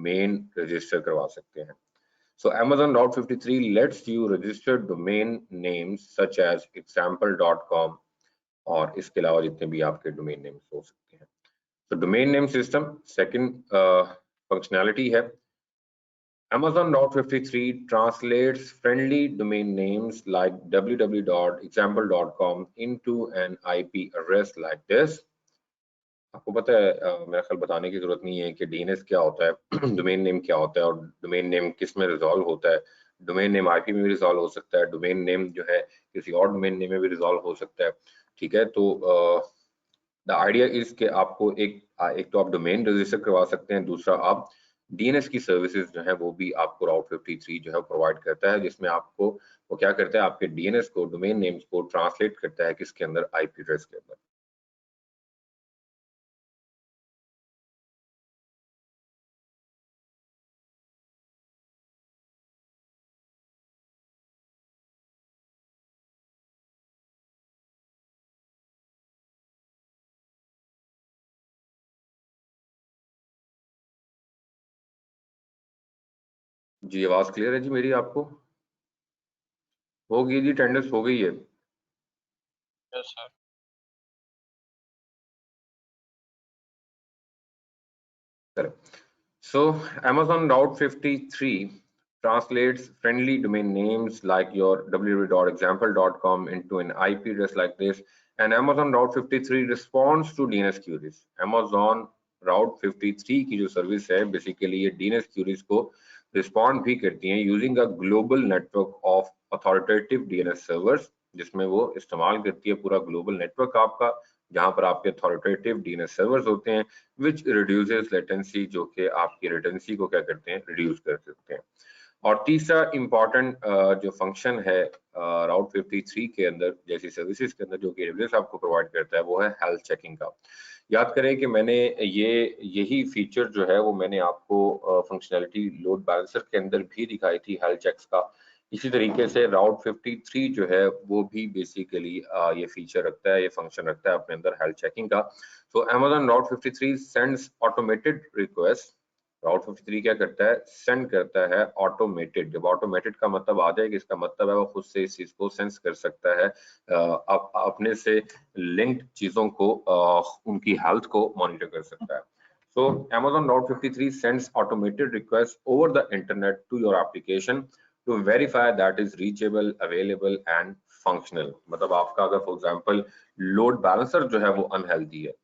Main register करवा सकते हैं। So Amazon Route 53 lets you register domain names such as example.com और इसके अलावा जितने भी आपके डोमेन नेम्स हो सकते हैं। तो domain name system second functionality है। Amazon Route 53 translates friendly domain names like www.example.com into an IP address like this. आपको पता है मेरा ख्याल बताने की जरूरत नहीं है कि डीएनएस क्या होता है, डोमेन नेम क्या होता है और डोमेन नेम किस में रिजॉल्व होता है। डोमेन नेम आईपी में भी रिजॉल्व हो सकता है, डोमेन नेम जो है किसी और डोमेन नेम में भी रिजॉल्व हो सकता है। ठीक है, तो द आइडिया इज कि आपको एक तो आप डोमेन रजिस्टर करवा सकते हैं, दूसरा आप डीएनएस की सर्विसेज जो है वो भी आपको राउट 53 जो है प्रोवाइड करता है, जिसमें आपको वो क्या करता है, आपके डीएनएस को, डोमेन नेम्स को ट्रांसलेट करता है किसके अंदर, आईपी एड्रेस के अंदर। जी आवाज क्लियर है जी मेरी आपको? होगी जी, अटेंडेंस हो गई है। Yes sir. So Amazon Route 53 translates friendly domain names like your www.example.com into an IP address like this, and Amazon Route 53 responds to DNS queries. Amazon Route 53 की जो सर्विस है बेसिकली ये DNS queries को respond भी करती हैं using a global network of authoritative DNS servers, जिसमें वो इस्तेमाल करती है पूरा ग्लोबल नेटवर्क आपका, जहां पर आपके अथॉरिटेटिव DNS सर्वर्स होते हैं, which reduces latency, जो कि आपकी latency को क्या करते हैं, reduce कर सकते हैं। और तीसरा इम्पॉर्टेंट जो फंक्शन है राउट 53 के अंदर जैसी सर्विसेज के अंदर जो कि AWS आपको प्रोवाइड करता है, वो है हेल्थ चेकिंग का। याद करें कि मैंने यही फीचर जो है वो मैंने आपको फंक्शनैलिटी लोड बैलेंसर के अंदर भी दिखाई थी, हेल्थ चेक्स का। इसी तरीके से राउट 53 जो है वो भी बेसिकली ये फीचर रखता है, ये फंक्शन रखता है अपने अंदर हेल्थ चेकिंग का। तो Amazon Route 53 sends automated request. Route 53 क्या करता है, सेंड करता है ऑटोमेटेड। जब ऑटोमेटेड का मतलब आ जाएगा, इसका मतलब है वो खुद से इस चीज को सेंस कर सकता है, अपने से लिंक्ड चीजों को, उनकी हेल्थ को मॉनिटर कर सकता है। So Amazon Route 53 sends automated requests over the internet to your application to verify that is reachable, available and functional। मतलब आपका अगर फॉर एग्जांपल लोड बैलेंसर जो है वो अनहेल्दी है,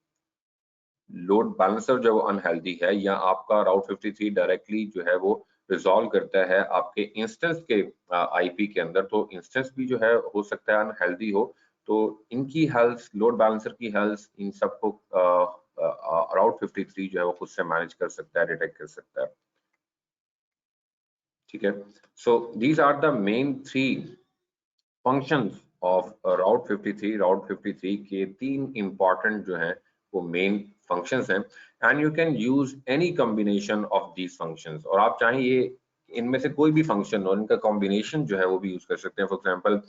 लोड बैलेंसर जो अनहेल्दी है, या आपका राउट 53 डायरेक्टली जो है वो रिजॉल्व करता है आपके इंस्टेंस के आईपी के अंदर, तो इंस्टेंस भी जो है हो सकता है अनहेल्दी हो, तो इनकी हेल्थ, लोड बैलेंसर की हेल्थ, इन सबको राउट 53 जो है वो खुद से मैनेज कर सकता है, डिटेक्ट कर सकता है। ठीक है, so these are the main 3 functions of route 53। Route 53 के 3 इंपॉर्टेंट जो हैं वो मेन फंक्शंस हैं, and you can use any combination of these functions. और आप चाहें ये इनमें से कोई भी फंक्शन और इनका कॉम्बिनेशन जो है वो भी यूज कर सकते हैं। फॉर एग्जांपल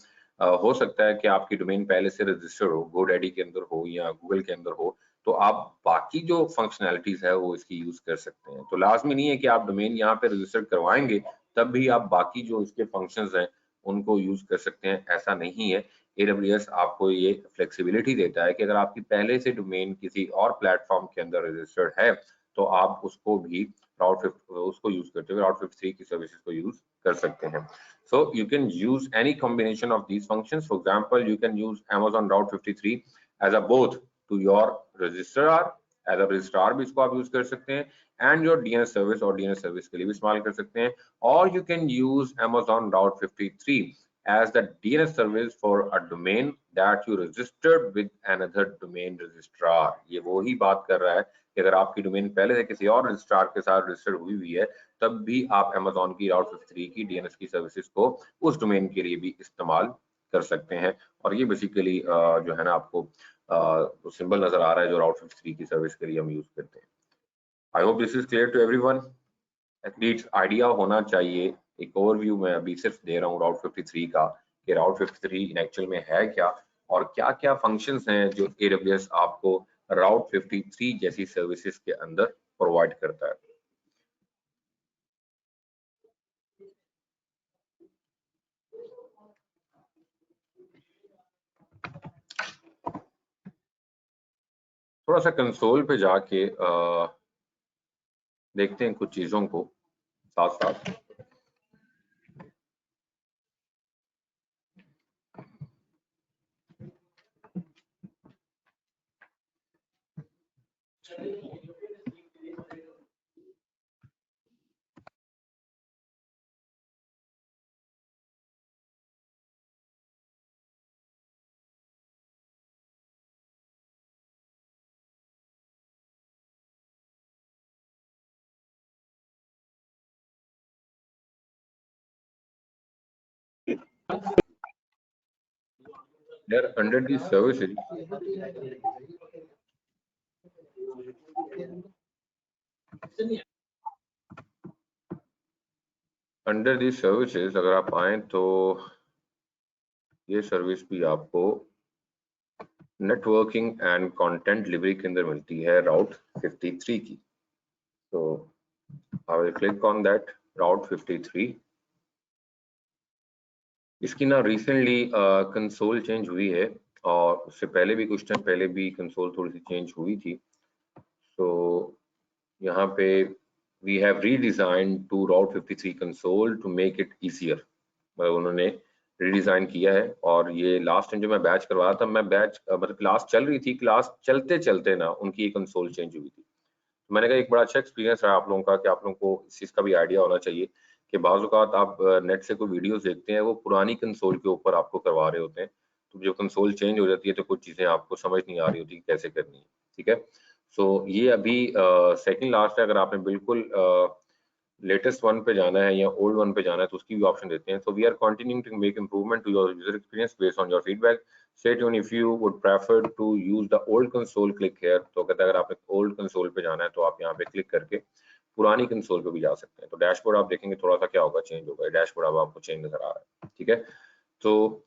हो सकता है कि आपकी डोमेन पहले से रजिस्टर हो, GoDaddy के अंदर हो या गूगल के अंदर हो, तो आप बाकी जो फंक्शनैलिटीज है वो इसकी यूज कर सकते हैं। तो लाजमी नहीं है कि आप डोमेन यहाँ पे रजिस्टर करवाएंगे तब भी आप बाकी जो इसके फंक्शंस हैं उनको यूज कर सकते हैं, ऐसा नहीं है। AWS आपको ये फ्लेक्सिबिलिटी देता है कि अगर आपकी पहले से डोमेन किसी और प्लेटफॉर्म के अंदर रजिस्टर्ड है तो आप उसको भी उसको यूज करते हुए राउट 53 की सर्विसेज को यूज कर सकते हैं। So you can use any combination of these functions. For example, you can use Amazon Route 53 as a both to your registrar, as a registrar भी इसको आप यूज कर सकते हैं, and your DNS service और DNS सर्विस के लिए भी इस्तेमाल कर सकते हैं। Or you can use Amazon Route 53 as the DNS service for a domain that you registered with another domain registrar। ये वो ही बात कर रहा है कि अगर आपकी डोमेन पहले से किसी और रजिस्ट्रार के साथ रजिस्टर्ड हुई है तब भी आप Amazon की राउट 53 की DNS की सर्विसेज को उस डोमेन के लिए भी इस्तेमाल कर सकते हैं। और ये बेसिकली जो है ना आपको सिंबल नजर आ रहा है जो राउट 53 की सर्विस के लिए हम यूज करते हैं। I hope this is clear to everyone. At least idea होना चाहिए, एक ओवरव्यू मैं अभी सिर्फ दे रहा हूँ राउट 53 का कि राउट 53 इन एक्चुअल में है क्या और क्या क्या फंक्शंस हैं जो AWS आपको राउट 53 जैसी सर्विसेज के अंदर प्रोवाइड करता है। थोड़ा सा कंसोल पे जाके देखते हैं कुछ चीजों को साथ साथ। They're under these services. Under the services अगर आप आए तो ये सर्विस भी आपको नेटवर्किंग एंड कंटेंट डिलीवरी के अंदर मिलती है राउट 53 की। तो I will click on that राउट 53। इसकी ना रिसेंटली कंसोल चेंज हुई है और उससे पहले भी कुछ टाइम पहले भी कंसोल थोड़ी सी चेंज हुई थी। तो यहाँ पे we have redesign to route 53 console to make it easier. उन्होंने रीडिजाइन किया है और ये लास्ट टाइम जो मैं बैच करवा रहा था, मैं बैच मतलब क्लास चल रही थी, क्लास चलते चलते ना उनकी ये कंसोल चेंज हुई थी। तो मैंने कहा एक बड़ा अच्छा एक्सपीरियंस रहा आप लोगों का कि आप लोगों को इस चीज़ का भी आइडिया होना चाहिए कि बाज़ औक़ात आप नेट से कोई वीडियोस देखते हैं वो पुरानी कंसोल के ऊपर आपको करवा रहे होते हैं। तो जब कंसोल चेंज हो जाती है तो कुछ चीज़ें आपको समझ नहीं आ रही होती कि कैसे करनी है। ठीक है, सो ये अभी सेकंड लास्ट है। अगर आपने बिल्कुल लेटेस्ट वन पे जाना है या ओल्ड वन पे जाना है तो उसकी भी ऑप्शन देते हैं। So we are continuing to make improvement to your user experience based on your feedback. Stay tuned if you would prefer to use the old console, click here। तो कहते हैं अगर आपने ओल्ड कंसोल पे जाना है तो आप यहाँ पे क्लिक करके पुरानी कंसोल पे भी जा सकते हैं। तो डैशबोर्ड आप देखेंगे थोड़ा सा क्या होगा, चेंज होगा। डैशबोर्ड अब आपको चेंज नजर आ रहा है। ठीक है, तो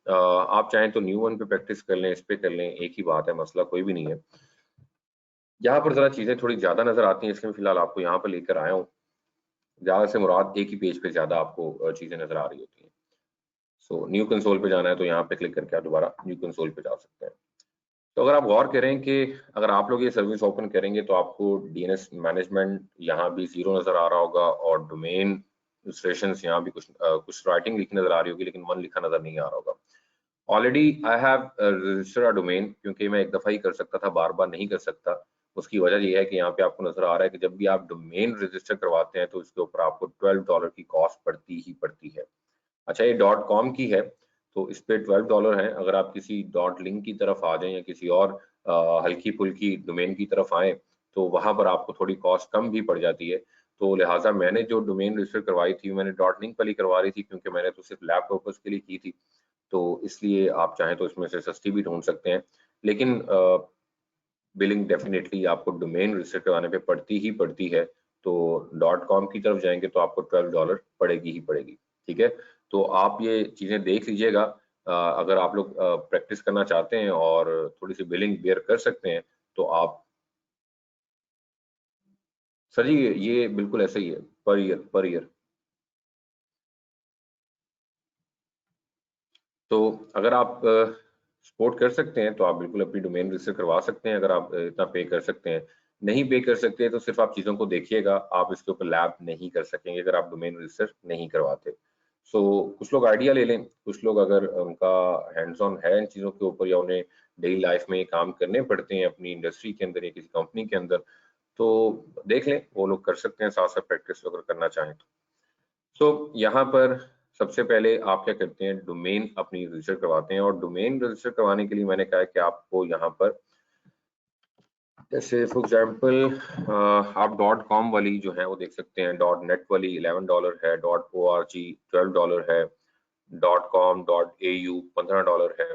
आप चाहें तो न्यू वन पे प्रैक्टिस कर लें, इस पे कर लें, एक ही बात है, मसला कोई भी नहीं है। यहाँ पर जरा चीजें थोड़ी ज्यादा नजर आती हैं, इसलिए फिलहाल आपको यहाँ पर लेकर आया हूँ। ज्यादा से मुराद एक ही पेज पे ज्यादा आपको चीजें नजर आ रही होती हैं। सो न्यू कंसोल पे जाना है तो यहाँ पे क्लिक करके आप दोबारा न्यू कंसोल पे जा सकते हैं। तो अगर आप गौर करें कि अगर आप लोग ये सर्विस ओपन करेंगे तो आपको डीएनएस मैनेजमेंट यहाँ भी 0 नजर आ रहा होगा और डोमेन रजिस्ट्रेशंस यहाँ भी कुछ राइटिंग लिखी नजर आ रही होगी लेकिन 1 लिखा नजर नहीं आ रहा होगा। Already I have registered a domain, क्योंकि मैं एक दफा ही कर सकता था, बार बार नहीं कर सकता। उसकी वजह ये है कि यहाँ पे आपको नजर आ रहा है कि जब भी आप डोमेन रजिस्टर करवाते हैं तो इसके ऊपर आपको $12 की कॉस्ट पड़ती ही पड़ती है। अच्छा, ये .com की है तो इस पे $12 है। अगर आप किसी .link की तरफ आ जाएं या किसी और हल्की फुल्की डोमेन की तरफ आए तो वहां पर आपको थोड़ी कॉस्ट कम भी पड़ जाती है। तो लिहाजा मैंने जो डोमेन रजिस्टर करवाई थी मैंने .link वाली करवा रही थी, क्योंकि मैंने तो सिर्फ लैब पर्पज के लिए की थी। तो इसलिए आप चाहें तो इसमें से सस्ती भी ढूंढ सकते हैं, लेकिन बिलिंग डेफिनेटली आपको डोमेन रजिस्टर करवाने पे पड़ती ही पड़ती है। तो .com की तरफ जाएंगे तो आपको $12 पड़ेगी ही पड़ेगी। ठीक है, तो आप ये चीजें देख लीजिएगा। अगर आप लोग प्रैक्टिस करना चाहते हैं और थोड़ी सी बिलिंग बेयर कर सकते हैं तो आप सर जी ये बिल्कुल ऐसा ही है, पर ईयर। तो अगर आप सपोर्ट कर सकते हैं तो आप बिल्कुल अपनी डोमेन रजिस्टर करवा सकते हैं, अगर आप इतना पे कर सकते हैं। नहीं पे कर सकते तो सिर्फ आप चीज़ों को देखिएगा, आप इसके ऊपर लैब नहीं कर सकेंगे अगर आप डोमेन रजिस्टर नहीं करवाते। सो कुछ लोग आइडिया ले लें, कुछ लोग अगर उनका हैंड्स ऑन है इन चीज़ों के ऊपर या उन्हें डेली लाइफ में ये काम करने पड़ते हैं अपनी इंडस्ट्री के अंदर या किसी कंपनी के अंदर, तो देख लें, वो लोग कर सकते हैं साथ साथ प्रैक्टिस अगर करना चाहें तो। सो यहाँ पर सबसे पहले आप क्या करते हैं, डोमेन अपनी रजिस्टर करवाते हैं। और डोमेन रजिस्टर करवाने के लिए मैंने कहा है कि आपको यहाँ पर जैसे फॉर एग्जांपल आप .com वाली जो है वो देख सकते हैं, .net वाली $11 है, .org $12 है, .com .au $15 है,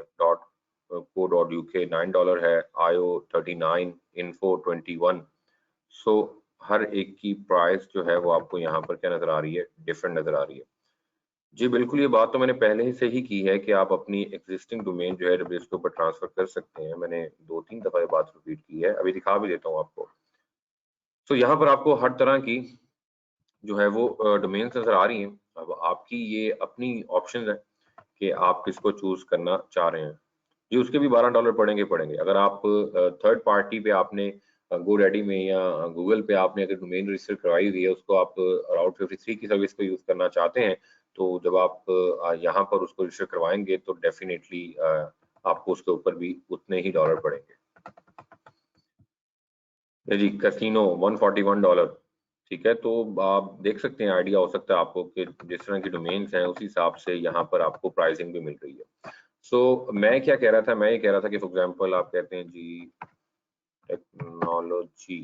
.co.uk $9 है, IO 39, info 21। सो हर एक की प्राइस जो है वो आपको यहाँ पर क्या नजर आ रही है, डिफरेंट नजर आ रही है। जी बिल्कुल, ये बात तो मैंने पहले ही से ही की है कि आप अपनी एग्जिस्टिंग डोमेन जो है AWS के ऊपर ट्रांसफर कर सकते हैं। मैंने 2-3 दफा ये बात रिपीट की है, अभी दिखा भी देता हूँ आपको। तो यहाँ पर आपको हर तरह की जो है वो डोमेन्स नजर आ रही हैं। अब आपकी ये अपनी ऑप्शन है कि आप किसको चूज करना चाह रहे हैं। जी उसके भी $12 पड़ेंगे। अगर आप थर्ड पार्टी पे आपने GoDaddy में या गूगल पे आपने अगर डोमेन रजिस्टर करवाई हुई है, उसको आप राउट 53 की सर्विस को यूज करना चाहते हैं, तो जब आप यहाँ पर उसको रजिस्टर करवाएंगे तो डेफिनेटली आपको उसके ऊपर भी उतने ही डॉलर पड़ेंगे। जी कैसीनो $141, ठीक है। तो आप देख सकते हैं, आइडिया हो सकता है आपको कि जिस तरह की डोमेन्स हैं उस हिसाब से यहाँ पर आपको प्राइसिंग भी मिल रही है। सो मैं क्या कह रहा था, मैं ये कह रहा था कि फॉर एग्जांपल आप कहते हैं जी टेक्नोलॉजी,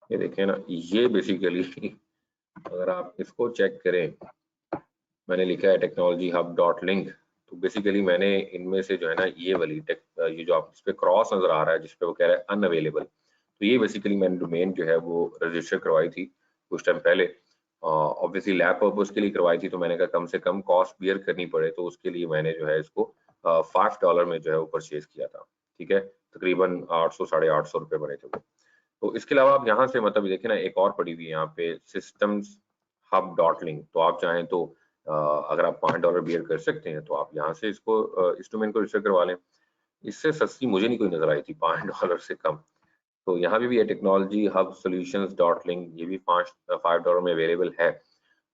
ये देखें ना, ये बेसिकली अगर आप इसको चेक करें, मैंने लिखा है टेक्नोलॉजी हब डॉट लिंक, तो बेसिकली मैंने इनमें से जो है ना ये वाली ये जो आप इस पे क्रॉस नजर आ रहा है जिसपे वो कह रहा है अनअवेलेबल, तो ये बेसिकली मैंने डोमेन जो है वो रजिस्टर करवाई थी कुछ टाइम पहले। ऑब्वियसली लैब पर्पज के लिए करवाई थी, तो मैंने कहा कम से कम कॉस्ट बियर करनी पड़े, तो उसके लिए मैंने जो है इसको $5 में जो है वो परचेज किया था, ठीक है। तकरीबन 800 850 रुपए बने थे वो। तो इसके अलावा आप यहाँ से मतलब देखें ना, एक और पड़ी हुई है यहाँ पे सिस्टम्स हब डॉट लिंक, तो आप चाहें तो अगर आप $5 बियर कर सकते हैं तो आप यहाँ से इसको इस डोमेन को रजिस्टर करवा लें। इससे सस्ती मुझे नहीं कोई नजर आई थी $5 से कम। तो यहाँ पे भी है technology hub solutions dot link, ये भी $5 में अवेलेबल है।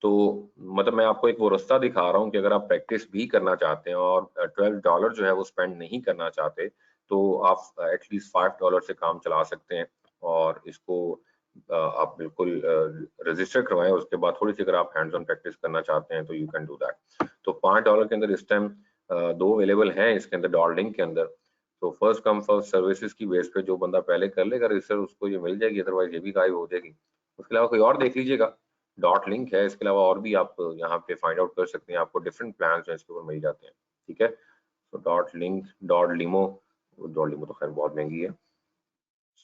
तो मतलब मैं आपको एक वो रास्ता दिखा रहा हूँ कि अगर आप प्रैक्टिस भी करना चाहते हैं और $12 जो है वो स्पेंड नहीं करना चाहते, तो आप एटलीस्ट $5 से काम चला सकते हैं। और इसको आप बिल्कुल रजिस्टर करवाएं, उसके बाद थोड़ी सी अगर आप हैंड्स ऑन प्रैक्टिस करना चाहते हैं तो यू कैन डू दैट। तो $5 के अंदर इस टाइम दो अवेलेबल हैं इसके अंदर डॉट लिंक के अंदर। तो फर्स्ट कम फर्स्ट सर्विसेज की बेस पे जो बंदा पहले कर लेगा रजिस्टर उसको ये मिल जाएगी, अदरवाइज ये भी गायब हो जाएगी। उसके अलावा कोई और देख लीजिएगा, डॉट लिंक है, इसके अलावा और भी आप यहाँ पे फाइंड आउट कर सकते हैं, आपको डिफरेंट प्लान जो है इसके ऊपर मिल जाते हैं, ठीक है। तो डॉट लिंक डॉट लिमो तो खैर बहुत महंगी है।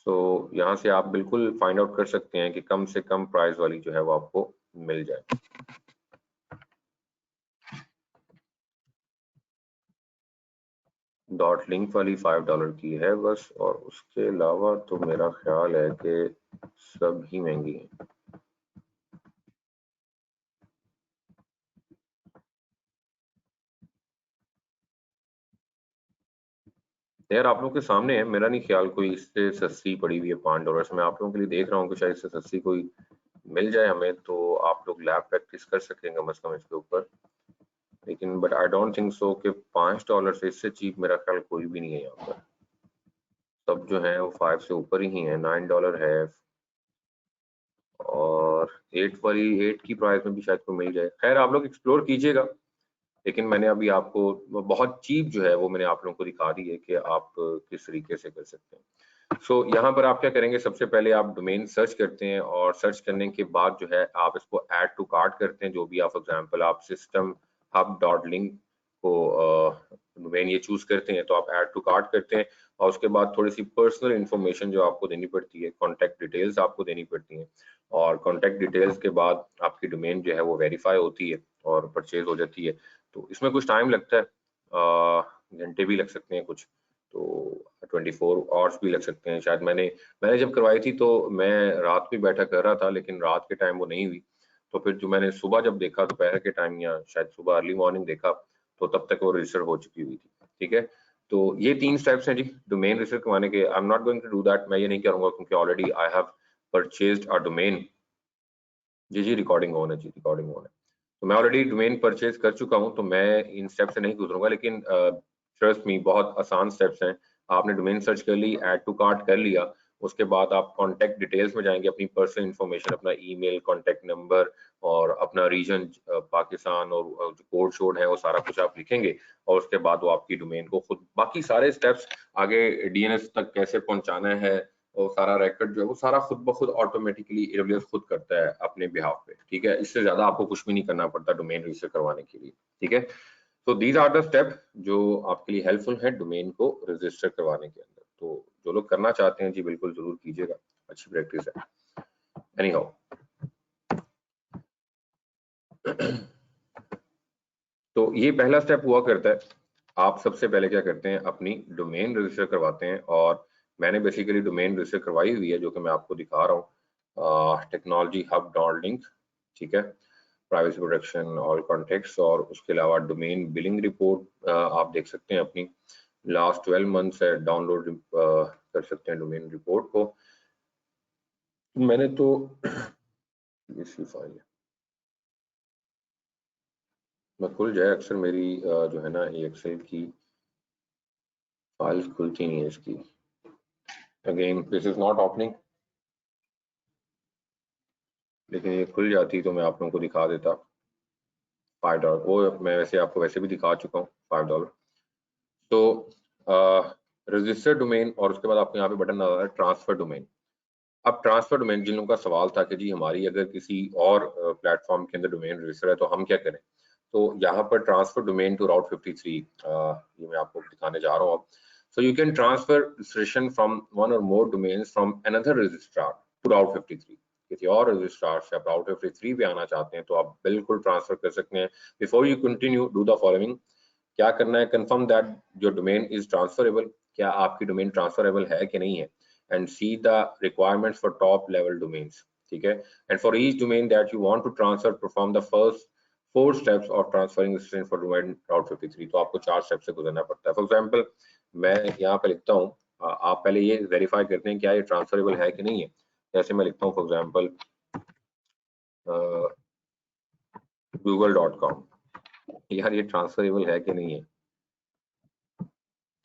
सो यहाँ से आप बिल्कुल फाइंड आउट कर सकते हैं कि कम से कम प्राइस वाली जो है वो आपको मिल जाए। डॉट लिंक वाली $5 की है बस, और उसके अलावा तो मेरा ख्याल है कि सब ही महंगी है। यार आप लोगों के सामने है, मेरा नहीं ख्याल कोई इससे सस्ती पड़ी हुई है $5 से। मैं आप लोगों के लिए देख रहा हूँ कि शायद इससे सस्ती कोई मिल जाए हमें, तो आप लोग लैब प्रैक्टिस कर सकेंगे कम से कम इसके ऊपर। लेकिन but I don't think so कि $5 से इससे चीप मेरा ख्याल कोई भी नहीं है यहाँ पर। सब जो है वो 5 से ऊपर ही है, $9 है, और 8 की प्राइस में भी शायद को मिल जाए। खैर आप लोग एक्सप्लोर कीजिएगा, लेकिन मैंने अभी आपको बहुत चीप जो है वो मैंने आप लोगों को दिखा दी है कि आप किस तरीके से कर सकते हैं। सो यहाँ पर आप क्या करेंगे, सबसे पहले आप डोमेन सर्च करते हैं, और सर्च करने के बाद जो है आप इसको ऐड टू कार्ट करते हैं, जो भी आप एग्जांपल आप सिस्टम हब डॉट लिंक को डोमेन ये चूज करते हैं, तो आप ऐड टू कार्ट करते हैं। और उसके बाद थोड़ी सी पर्सनल इन्फॉर्मेशन जो आपको देनी पड़ती है, कॉन्टैक्ट डिटेल्स आपको देनी पड़ती हैं, और कॉन्टैक्ट डिटेल्स के बाद आपकी डोमेन जो है वो वेरीफाई होती है और परचेज हो जाती है। तो इसमें कुछ टाइम लगता है, घंटे भी लग सकते हैं कुछ, तो 24 आवर्स भी लग सकते हैं शायद। मैंने जब करवाई थी तो मैं रात को ही बैठा कर रहा था, लेकिन रात के टाइम वो नहीं हुई। तो फिर जो मैंने सुबह जब देखा, दोपहर के टाइम या शायद सुबह अर्ली मॉर्निंग देखा, तो तब तक वो रजिस्टर हो चुकी हुई थी, ठीक है। तो ये 3 स्टेप्स हैं जी डोमेन रजिस्टर करवाने के। I am not going to do that, मैं ये नहीं करूंगा क्योंकि already I have purchased a domain. जी रिकॉर्डिंग ऑन है, जी रिकॉर्डिंग ऑन है। तो मैं ऑलरेडी डोमेन परचेज कर चुका हूं, तो मैं इन स्टेप से नहीं गुजरूंगा, लेकिन ट्रस्ट मी बहुत आसान स्टेप्स हैं। आपने डोमेन सर्च कर ली, ऐड टू कार्ट कर लिया, उसके बाद आप कॉन्टैक्ट डिटेल्स में जाएंगे, अपनी पर्सनल इन्फॉर्मेशन, अपना ईमेल, कॉन्टैक्ट नंबर और अपना रीजन पाकिस्तान, और जो कोड शोड है वो सारा कुछ आप लिखेंगे, और उसके बाद वो आपकी डोमेन को खुद बाकी सारे स्टेप्स आगे डीएनएस तक कैसे पहुंचाना है, और सारा रिकॉर्ड जो है वो सारा खुद ब खुद ऑटोमेटिकली एडब्ल्यूएस खुद करता है अपने बिहाफ पे, ठीक है। इससे ज्यादा आपको कुछ भी नहीं करना पड़ता डोमेन रजिस्टर करवाने के लिए, ठीक है। तो दीज आर द स्टेप जो आपके लिए हेल्पफुल है डोमेन को रजिस्टर करवाने के अंदर। तो जो लोग करना चाहते हैं जी बिल्कुल जरूर कीजिएगा, अच्छी प्रैक्टिस है। एनी हाउ तो ये पहला स्टेप हुआ करता है। आप सबसे पहले क्या करते हैं, अपनी डोमेन रजिस्टर करवाते हैं, और मैंने बेसिकली डोमेन रजिस्टर करवाई हुई है जो कि मैं आपको दिखा रहा हूँ। टेक्नोलॉजी हब डॉट लिंक, ठीक है, प्राइवेसी प्रोटेक्शन और कॉन्टेक्स्ट, और उसके अलावा डोमेन बिलिंग रिपोर्ट आप देख सकते हैं अपनी लास्ट 12 मंथ से डाउनलोड कर सकते हैं डोमेन रिपोर्ट को। मैंने तो इसी फाइल में खुल जाए, अक्सर मेरी जो है ना ये एक्सेल की फाइल्स खुलती नहीं है इसकी। Again this is not opening, लेकिन ये खुल जाती तो मैं आप लोगों को दिखा देता। $5, वो मैं वैसे आपको वैसे भी दिखा चुका हूँ, $5। तो रजिस्टर्ड डोमेन, और उसके बाद आपको यहाँ पे बटन आ रहा है ट्रांसफर डोमेन। अब ट्रांसफर डोमेन, जिन लोगों का सवाल था कि जी हमारी अगर किसी और प्लेटफॉर्म के अंदर डोमेन रजिस्टर है तो हम क्या करें, तो यहाँ पर ट्रांसफर डोमेन टू राउट 53 ये मैं आपको दिखाने जा रहा हूँ अब। So you can transfer registration from one or more domains from another registrar to राउट 53। किसी और रजिस्ट्रार से आप राउट 53 पे आना चाहते हैं तो आप बिल्कुल ट्रांसफर कर सकते हैं। Before you continue do the following, क्या करना है, confirm that your domain is transferable, क्या आपकी डोमेन ट्रांसफरेबल है कि नहीं है, and see the requirements for top level domains, ठीक है, and for each domain that you want to transfer perform the first 4 steps of transferring the string for domain route 53। तो आपको 4 स्टेप से गुजरना पड़ता है। फॉर एग्जांपल मैं यहाँ पे लिखता हूँ, आप पहले ये वेरीफाई करते हैं क्या ये ट्रांसफरेबल है कि नहीं है। जैसे मैं लिखता हूँ फॉर एग्जांपल google.com, यार ये ट्रांसफरेबल है कि नहीं है,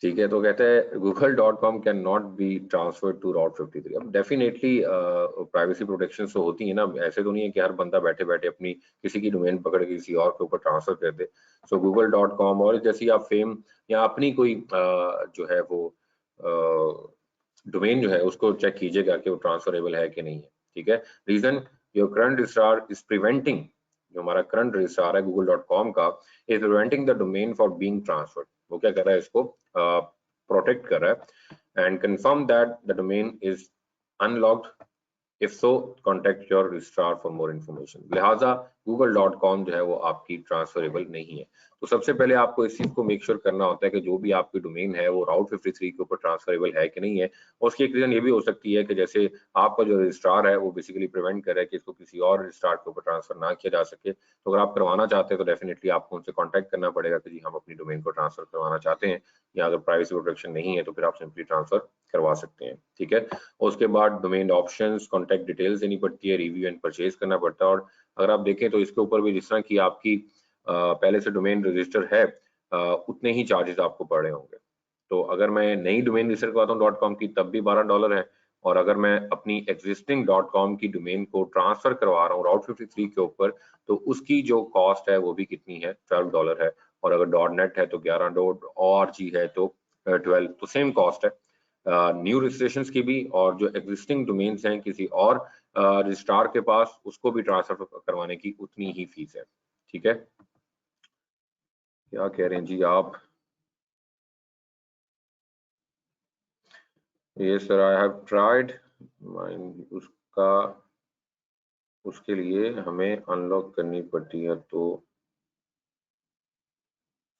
ठीक है, तो कहते हैं google.com can not be transfer to राउट 53। अब डेफिनेटली प्राइवेसी प्रोटेक्शन तो होती है ना, ऐसे तो नहीं है कि हर बंदा बैठे बैठे अपनी किसी की डोमेन पकड़ के किसी और के ऊपर ट्रांसफर कर दे। सो google.com और जैसी आप फेम या अपनी कोई जो है वो डोमेन जो है उसको चेक कीजिएगा कि वो ट्रांसफरेबल है कि नहीं है, ठीक है। Reason, your current registrar is preventing, जो हमारा करंट रजिस्ट्रार है google.com का, is preventing the domain for being transferred. वो क्या कर रहा है, इसको प्रोटेक्ट कर रहा है। And confirm that the domain is unlocked, if so contact your registrar for more information. लिहाजा google.com जो है वो आपकी ट्रांसफरेबल नहीं है। तो सबसे पहले आपको इस चीज को मेक श्योर करना होता है कि जो भी आपकी डोमेन है वो राउट 53 के ऊपर ट्रांसफरेबल है कि नहीं है। उसकी एक रीजन ये भी हो सकती है कि जैसे आपका जो रजिस्ट्रार है वो बेसिकली प्रिवेंट कर रहा है कि इसको किसी और रजिस्ट्रार के ऊपर ट्रांसफर ना किया जा सके। तो अगर आप करवाना चाहते हैं तो डेफिनेटली आपको उनसे कॉन्टैक्ट करना पड़ेगा कि जी हम अपनी डोमेन को ट्रांसफर करवाना चाहते हैं, या अगर प्राइवेसी प्रोटेक्शन नहीं है तो फिर आप सिंपली ट्रांसफर करवा सकते हैं, ठीक है। उसके बाद डोमेन ऑप्शंस, कॉन्टैक्ट डिटेल्स देनी पड़ती है, रिव्यू एंड परचेज करना पड़ता है। और अगर आप देखें तो इसके ऊपर भी जिस तरह की आपकी पहले से डोमेन रजिस्टर है उतने ही चार्जेस आपको पड़ रहे होंगे। तो अगर मैं नई डोमेन रजिस्टर करवाता हूँ .com की तब भी $12 है, और अगर मैं अपनी एग्जिस्टिंग .com की डोमेन को ट्रांसफर करवा रहा हूँ राउट 53 के ऊपर तो उसकी जो कॉस्ट है वो भी कितनी है, $12 है। और अगर .net है तो 11, .org है तो 12, तो सेम कॉस्ट है न्यू रजिस्ट्रेशन की भी, और जो एग्जिस्टिंग डोमेन्स हैं किसी और रजिस्ट्रार के पास उसको भी ट्रांसफर करवाने की उतनी ही फीस है, ठीक है। क्या कह रहे हैं जी आप? ये सर आई हैव ट्राइड, उसका उसके लिए हमें अनलॉक करनी पड़ती है तो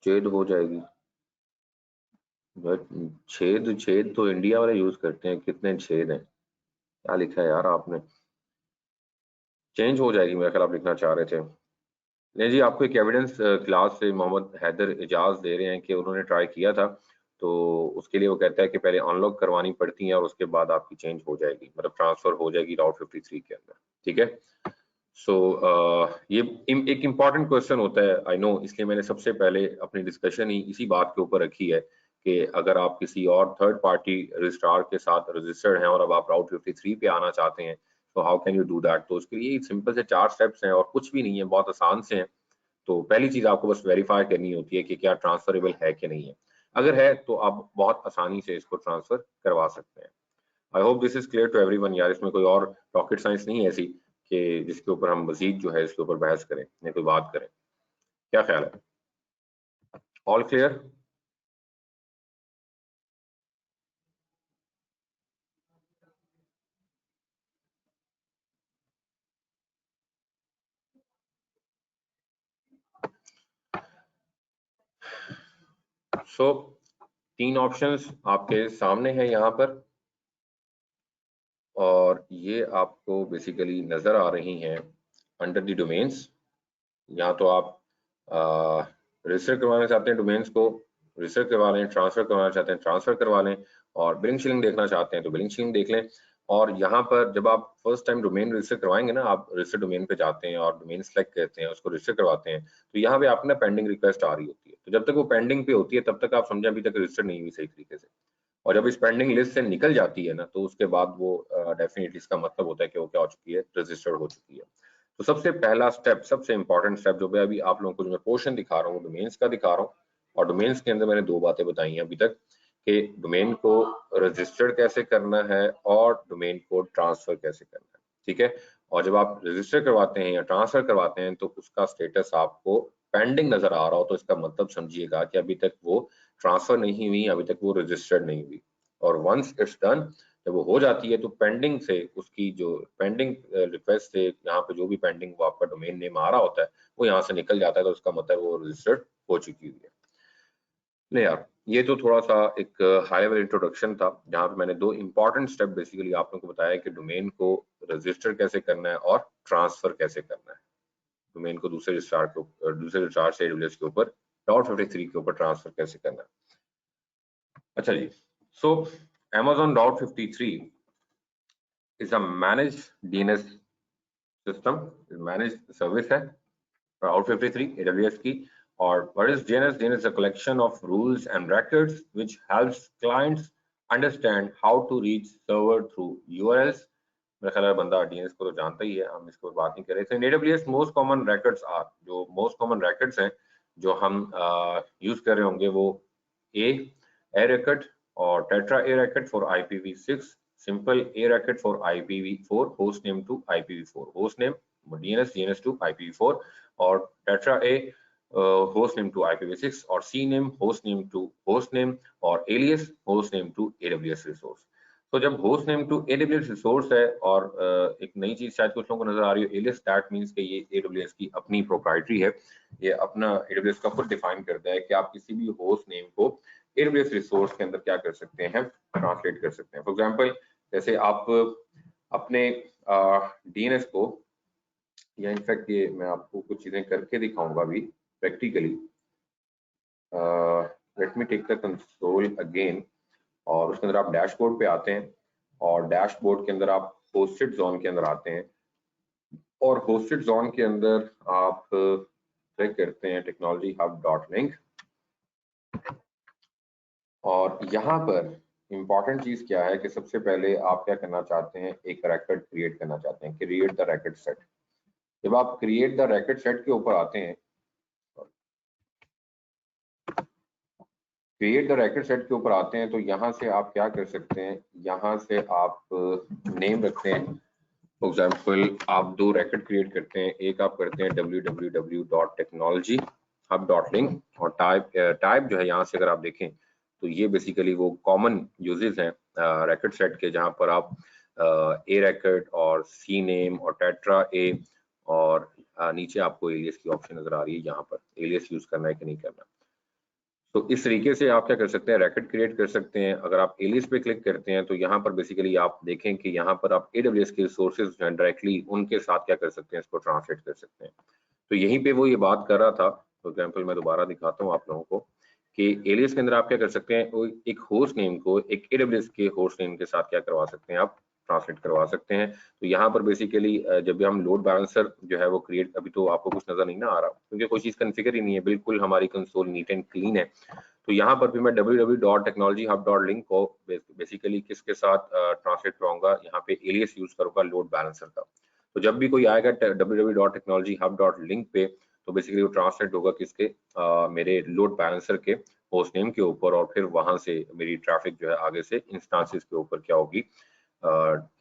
छेद हो जाएगी। छेद छेद तो इंडिया वाले यूज करते हैं, कितने छेद हैं, क्या लिखा है यार आपने? चेंज हो जाएगी मेरा ख्याल आप लिखना चाह रहे थे। नहीं जी, आपको एक एविडेंस क्लास से मोहम्मद हैदर इजाज दे रहे हैं कि उन्होंने ट्राई किया था, तो उसके लिए वो कहता है कि पहले अनलॉक करवानी पड़ती है और उसके बाद आपकी चेंज हो जाएगी, मतलब ट्रांसफर हो जाएगी राउट 53 के अंदर, ठीक है। सो ये एक इम्पॉर्टेंट क्वेश्चन होता है, आई नो, इसलिए मैंने सबसे पहले अपनी डिस्कशन ही इसी बात के ऊपर रखी है कि अगर आप किसी और थर्ड पार्टी रजिस्ट्रार के साथ रजिस्टर्ड हैं और अब आप राउट 53 पे आना चाहते हैं तो how can you do that. तो उसके लिए सिंपल से 4 स्टेप्स हैं और कुछ भी नहीं है, बहुत आसान से हैं। तो पहली चीज आपको बस वेरीफाई करनी होती है कि क्या ट्रांसफरेबल है कि नहीं है। अगर है तो आप बहुत आसानी से इसको ट्रांसफर करवा सकते हैं। I hope this is clear to everyone. यार इसमें कोई और रॉकेट साइंस नहीं है ऐसी कि जिसके ऊपर हम मजीद जो है इसके ऊपर बहस करें या कोई बात करें। क्या ख्याल है? All clear? सो 3 ऑप्शंस आपके सामने हैं यहाँ पर। और ये आपको बेसिकली नजर आ रही हैं अंडर द डोमेन्स। या तो आप रजिस्टर करवाना चाहते हैं डोमेन्स को, रजिस्टर करवा लें, ट्रांसफर करवाना चाहते हैं ट्रांसफर करवा लें, और बिलिंग शिलिंग देखना चाहते हैं तो बिलिंग शिलिंग देख लें। और यहाँ पर जब आप फर्स्ट टाइम डोमेन रजिस्टर करवाएंगे ना, आप रजिस्टर डोमेन पे जाते हैं और डोमेन सेलेक्ट करते हैं, उसको रजिस्टर करवाते हैं, तो यहाँ पे आपने पेंडिंग रिक्वेस्ट आ रही होती है। तो जब तक वो पेंडिंग पे होती है तब तक आप समझें अभी तक रजिस्टर नहीं हुई सही तरीके से। और जब इस पेंडिंग लिस्ट से निकल जाती है ना, तो उसके बाद वो डेफिनेटली इसका मतलब होता है कि वो क्या हो चुकी है, रजिस्टर्ड हो चुकी है। तो सबसे पहला स्टेप, सबसे इंपॉर्टेंट स्टेप जो अभी आप लोगों को जो मैं पोर्शन दिखा रहा हूँ डोमेन्स का दिखा रहा हूँ, और डोमेन्स के अंदर मैंने दो बातें बताई हैं अभी तक कि डोमेन को रजिस्टर्ड कैसे करना है और डोमेन को ट्रांसफर कैसे करना है, ठीक है। और जब आप रजिस्टर करवाते हैं या ट्रांसफर करवाते हैं तो उसका स्टेटस आपको पेंडिंग नजर आ रहा हो, तो इसका मतलब समझिएगा कि अभी तक वो ट्रांसफर नहीं हुई, अभी तक वो रजिस्टर्ड नहीं हुई। और वंस इट्स डन, जब वो हो जाती है तो पेंडिंग से उसकी जो पेंडिंग रिक्वेस्ट से यहाँ पे जो भी पेंडिंग वो आपका डोमेन नेम आ रहा होता है वो यहाँ से निकल जाता है, तो उसका मतलब वो रजिस्टर्ड हो चुकी हुई है। नहीं यार, ये तो थोड़ा सा एक हाई लेवल इंट्रोडक्शन था जहाँ पे मैंने दो इंपॉर्टेंट स्टेप बेसिकली आप लोगों को बताया कि डोमेन को रजिस्टर कैसे करना है और ट्रांसफर कैसे करना है। डोमेन को दूसरे रजिस्ट्रार से AWS के ऊपर .53 के ऊपर ट्रांसफर कैसे करना है। अच्छा जी, सो Amazon .53 is a managed DNS system, managed service है Route 53 AWS की। और what is DNS? DNS is a collection of rules and records which helps clients understand how to reach server through URLs। मेरा ख्याल है बंदा DNS को तो जानता ही है, हम इसको बात नहीं कर रहे थे। In AWS most common records are, जो most common records हैं जो हम यूज कर रहे होंगे वो A record और Tetra A record for IPv6, simple A record for IPv4, hostname to IPv4, hostname DNS to IPv4, और Tetra A hostname to IPv6, और CNAME hostname to hostname, और alias hostname to AWS resource। तो जब host name to AWS resource है, और एक नई चीज शायद कुछ लोगों को नजर आ रही है, एलियस, दैट मींस कि ये AWS की अपनी प्रोप्राइटरी है, ये अपना AWS का खुद डिफाइन करता है कि आप किसी भी होस्ट नेम को AWS रिसोर्स के अंदर क्या कर सकते हैं, ट्रांसलेट कर सकते हैं। फॉर एग्जांपल जैसे आप अपने DNS को, या इनफैक्ट ये मैं आपको कुछ चीजें करके दिखाऊंगा अभी practically. Let me take the console again, और उसके अंदर आप डैशबोर्ड पे आते हैं, और डैशबोर्ड के अंदर आप होस्टेड जोन के अंदर आते हैं, और होस्टेड जोन के अंदर आप क्लिक करते हैं technologyhub.link। और यहाँ पर इंपॉर्टेंट चीज क्या है कि सबसे पहले आप क्या करना चाहते हैं, एक रेकॉर्ड क्रिएट करना चाहते हैं, क्रिएट द रेकॉर्ड सेट। जब आप क्रिएट द रेकॉर्ड सेट के ऊपर आते हैं, क्रिएट द रेकॉर्ड सेट के ऊपर आते हैं, तो यहाँ से आप क्या कर सकते हैं, यहाँ से आप नेम रखते हैं। फॉर एग्जाम्पल आप दो रेकॉर्ड क्रिएट करते हैं, एक आप करते हैं www.technologyhub.link, और टाइप जो है यहाँ से अगर आप देखें तो ये बेसिकली वो कॉमन यूजेस हैं रेकॉर्ड सेट के, जहाँ पर आप ए रेकॉर्ड और सी नेम और टेट्रा ए, और नीचे आपको एलियस की ऑप्शन नजर आ रही है, यहाँ पर एलियस यूज करना है कि नहीं करना। तो इस तरीके से आप क्या कर सकते हैं, रैकेट क्रिएट कर सकते हैं। अगर आप एलियस पे क्लिक करते हैं तो यहाँ पर बेसिकली आप देखें कि यहाँ पर आप AWS के रिसोर्सेज जो हैं डायरेक्टली उनके साथ क्या कर सकते हैं, इसको ट्रांसलेट कर सकते हैं। तो यहीं पे वो ये बात कर रहा था। फॉर एग्जाम्पल मैं दोबारा दिखाता हूँ आप लोगों को कि एलियस के अंदर आप क्या कर सकते हैं, एक होस्ट नेम को एक AWS के होस्ट नेम के साथ क्या करवा सकते हैं, आप ट्रांसलेट करवा सकते हैं। तो यहाँ पर बेसिकली जब भी हम लोड बैलेंसर जो है वो क्रिएट, अभी तो आपको कुछ नजर नहीं ना आ रहा क्योंकि कोई चीज कॉन्फ़िगर ही नहीं है, बिल्कुल हमारी कंसोल नीट एंड क्लीन है। तो यहाँ पर भी मैं www.technologyhub.link को बेसिकली किसके साथ ट्रांसलेट कराऊंगा, यहाँ पे एलियस यूज करूंगा लोड बैलेंसर का। तो जब भी कोई आएगा www.technologyhub.link पे, तो बेसिकली वो ट्रांसलेट होगा किसके, मेरे लोड बैलेंसर के होस्ट नेम के ऊपर, और फिर वहां से मेरी ट्रैफिक जो है आगे से इंस्टांसेस के ऊपर क्या होगी,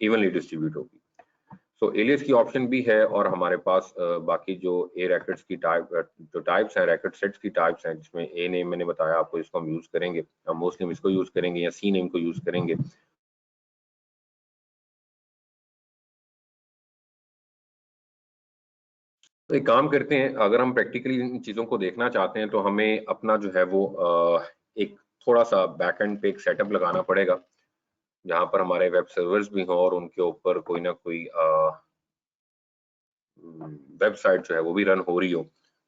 इवनली डिस्ट्रीब्यूट होगी। सो एलियस की ऑप्शन भी है, और हमारे पास बाकी जो ए रैकेट्स की टाइप, जो टाइप्स हैं रैकेट सेट्स की टाइप्स हैं, जिसमें ए नेम मैंने बताया आपको, इसको हम यूज करेंगे, मोस्टली हम इसको यूज करेंगे या सी नेम को यूज करेंगे। तो एक काम करते हैं, अगर हम प्रैक्टिकली इन चीजों को देखना चाहते हैं तो हमें अपना जो है वो एक थोड़ा सा बैकएंड पे एक सेटअप लगाना पड़ेगा। जहाँ पर हमारे वेब सर्वर्स भी हों और उनके ऊपर कोई ना कोई वेबसाइट जो है वो भी रन हो रही हो,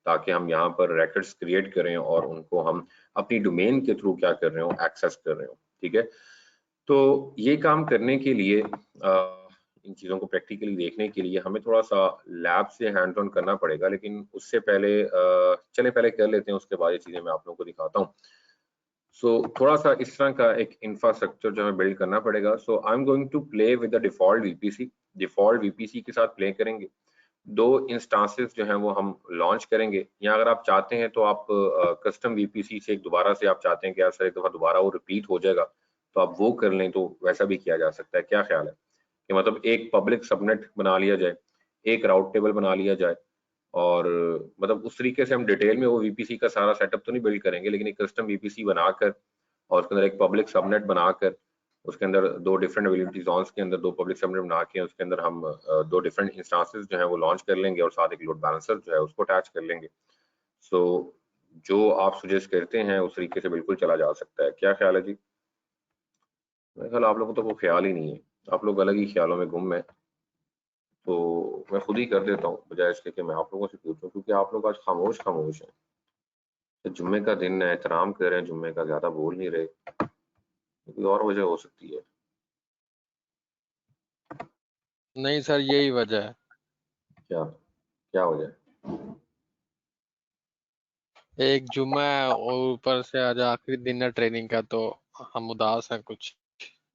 ताकि हम यहाँ पर रिकॉर्ड्स क्रिएट करें और उनको हम अपनी डोमेन के थ्रू क्या कर रहे हो, एक्सेस कर रहे हो। ठीक है, तो ये काम करने के लिए इन चीज़ों को प्रैक्टिकली देखने के लिए हमें थोड़ा सा लैब से हैंड ऑन करना पड़ेगा, लेकिन उससे पहले चले पहले कर लेते हैं, उसके बाद ये चीज़ें मैं आप लोगों को दिखाता हूँ। सो थोड़ा सा इस तरह का एक इंफ्रास्ट्रक्चर जो हमें बिल्ड करना पड़ेगा। So I am going to play with the default VPC के साथ प्ले करेंगे। 2 इंस्टांसेस जो हैं वो हम लॉन्च करेंगे, या अगर आप चाहते हैं तो आप कस्टम वीपीसी से दोबारा से आप चाहते हैं कि यार सर एक दफ़ा दोबारा वो रिपीट हो जाएगा, तो आप वो कर लें, तो वैसा भी किया जा सकता है। क्या ख्याल है कि मतलब एक पब्लिक सबनेट बना लिया जाए, एक राउट टेबल बना लिया जाए, और मतलब उस तरीके से हम डिटेल में वो वीपीसी का सारा सेटअप तो नहीं बिल्ड करेंगे, लेकिन एक कस्टम वीपीसी बनाकर और उसके अंदर एक पब्लिक सबनेट बनाकर उसके अंदर 2 डिफरेंट अवेलेबिलिटी जोन्स के अंदर 2 पब्लिक सबनेट बना के उसके अंदर हम 2 डिफरेंट इंस्टांसेस जो है वो लॉन्च कर लेंगे और साथ एक लोड बैलेंसर जो है उसको अटैच कर लेंगे। सो जो आप सजेस्ट करते हैं उस तरीके से बिल्कुल चला जा सकता है। क्या ख्याल है जी? मेरे ख्याल आप लोगों को तो कोई ख्याल ही नहीं है, आप लोग अलग ही ख्यालों में गुम हैं। तो मैं खुद ही कर देता हूँ बजाय इसके कि मैं आप लोगों से पूछूं, क्योंकि आप लोग आज खामोश खामोश हैं। तो जुम्मे का दिन है, एहतराम कर रहे हैं जुम्मे का, ज्यादा बोल नहीं रहे, कोई और वजह हो सकती है। नहीं सर, यही वजह है। क्या क्या वजह है? एक जुम्मा है और ऊपर से आज आखिरी दिन है ट्रेनिंग का, तो हम उदास हैं कुछ।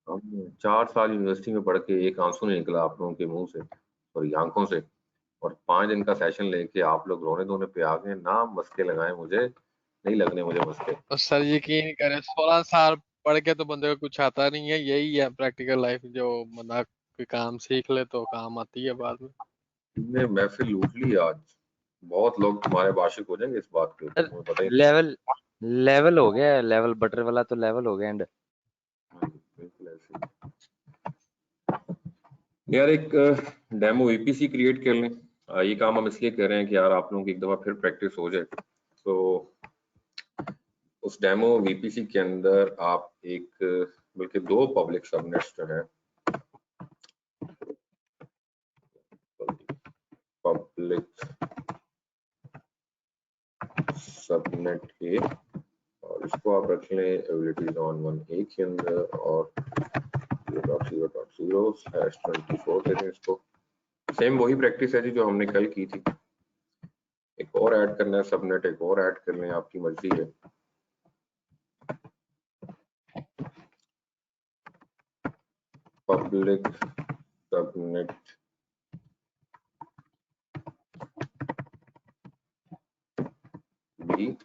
हम 4 साल यूनिवर्सिटी में पढ़ के एक आंसू नहीं निकला आप लोगों के मुंह से और आंखों से, और 5 दिन का सेशन लेके आप लोग रोने धोने पे आ गए। ना मस्के लगाए मुझे, नहीं लगने मुझे मस्के। और सर यकीन करें, 16 साल पढ़ के तो बंदे को कुछ आता नहीं है। यही है प्रैक्टिकल लाइफ, जो बंदा कोई काम सीख ले तो काम आती है बाद में। तुमने महफिल लूट ली आज। बहुत लोग तुम्हारे आशिक हो जाएंगे इस बात के ऊपर, सर तुम्हें पता ही लेवल लेवल हो गया, लेवल बटर वाला तो लेवल हो गया एंड। नहीं। बिल्कुल ऐसे ही। यार एक डेमो वीपीसी क्रिएट कर लें। ये काम हम इसलिए कर रहे हैं कि यार आप लोगों की एक दफा फिर प्रैक्टिस हो जाए। तो उस डेमो वीपीसी के अंदर आप एक बल्कि 2 पब्लिक सबनेट्स जो है, पब्लिक सबनेट के, और इसको आप रख लें एबिलिटीज ऑन 1A के अंदर और 0.0.0/24 दे दें इसको। सेम वही प्रैक्टिस है जी जो हमने कल की थी। एक और ऐड करना है सबनेट, एक और ऐड कर लें, आपकी मर्जी है। पब्लिक सबनेट बी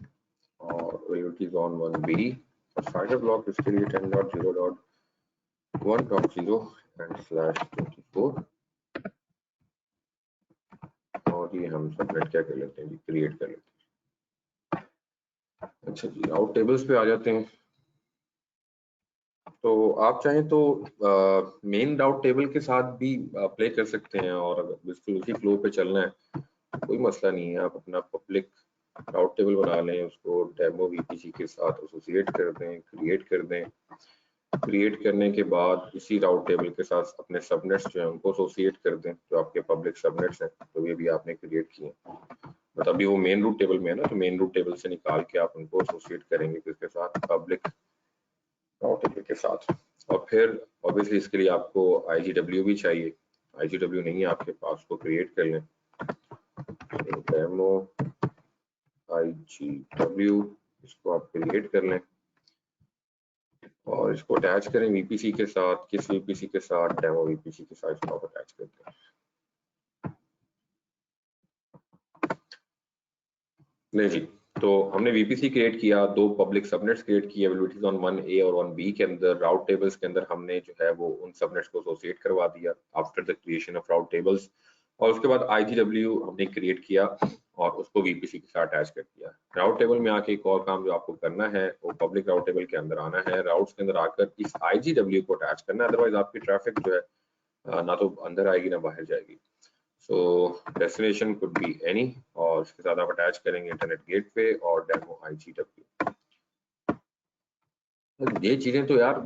और एबिलिटीज ऑन 1B, और साइडर ब्लॉक इसके लिए 10.0.1.0/24, और ये हम सबनेट क्या कर लेते हैं जी, क्रिएट कर लेते हैं। अच्छा जी, आउट टेबल्स पे आ जाते हैं। तो आप चाहें तो मेन राउट टेबल के साथ भी प्ले कर सकते हैं, और अगर बिल्कुल उसी फ्लो पे चलना है कोई मसला नहीं है। आप अपना पब्लिक राउट टेबल बना लें, उसको डेमो वीपीसी के साथ एसोसिएट कर दें, क्रिएट कर दें। क्रिएट करने के बाद इसी राउट टेबल के साथ अपने सबनेट्स जो है उनको एसोसिएट कर दें, जो आपके पब्लिक सबनेट्स हैं तो ये भी आपने क्रिएट किए। मतलब अभी वो मेन रूट टेबल में है ना, तो मेन रूट टेबल से निकाल के आप उनको एसोसिएट करेंगे किसके साथ, पब्लिक राउट टेबल के साथ। और फिर ऑब्वियसली इसके लिए आपको IGW भी चाहिए। IGW नहीं है आपके पास, उसको क्रिएट कर लें, डेमो IGW, इसको आप क्रिएट कर लें और इसको अटैच करें वीपीसी के साथ। किस वीपीसी के साथ? डेमो वीपीसी के साथ इसको आप अटैच करते हैं। नहीं जी, तो हमने वीपीसी क्रिएट किया, 2 पब्लिक सबनेट्स क्रिएट किए एबिलिटीज ऑन 1A और 1B के अंदर। राउट टेबल्स के अंदर हमने जो है वो उन सबनेट्स को एसोसिएट करवा दिया after the creation of route tables, और उसके बाद IGW हमने क्रिएट किया और उसको वीपीसी के साथ अटैच कर दिया। राउट टेबल में आके एक और काम जो आपको करना है वो पब्लिक राउट टेबल के अंदर आना है, राउट्स के अंदर आकर इस IGW को अटैच करना है, अदरवाइज आपकी ट्रैफिक जो है ना तो अंदर आएगी ना बाहर जाएगी। सो डेस्टिनेशन कुड बी एनी, और इसके साथ आप अटैच करेंगे इंटरनेट गेटवे और डेमो IGW। ये चीजें तो यार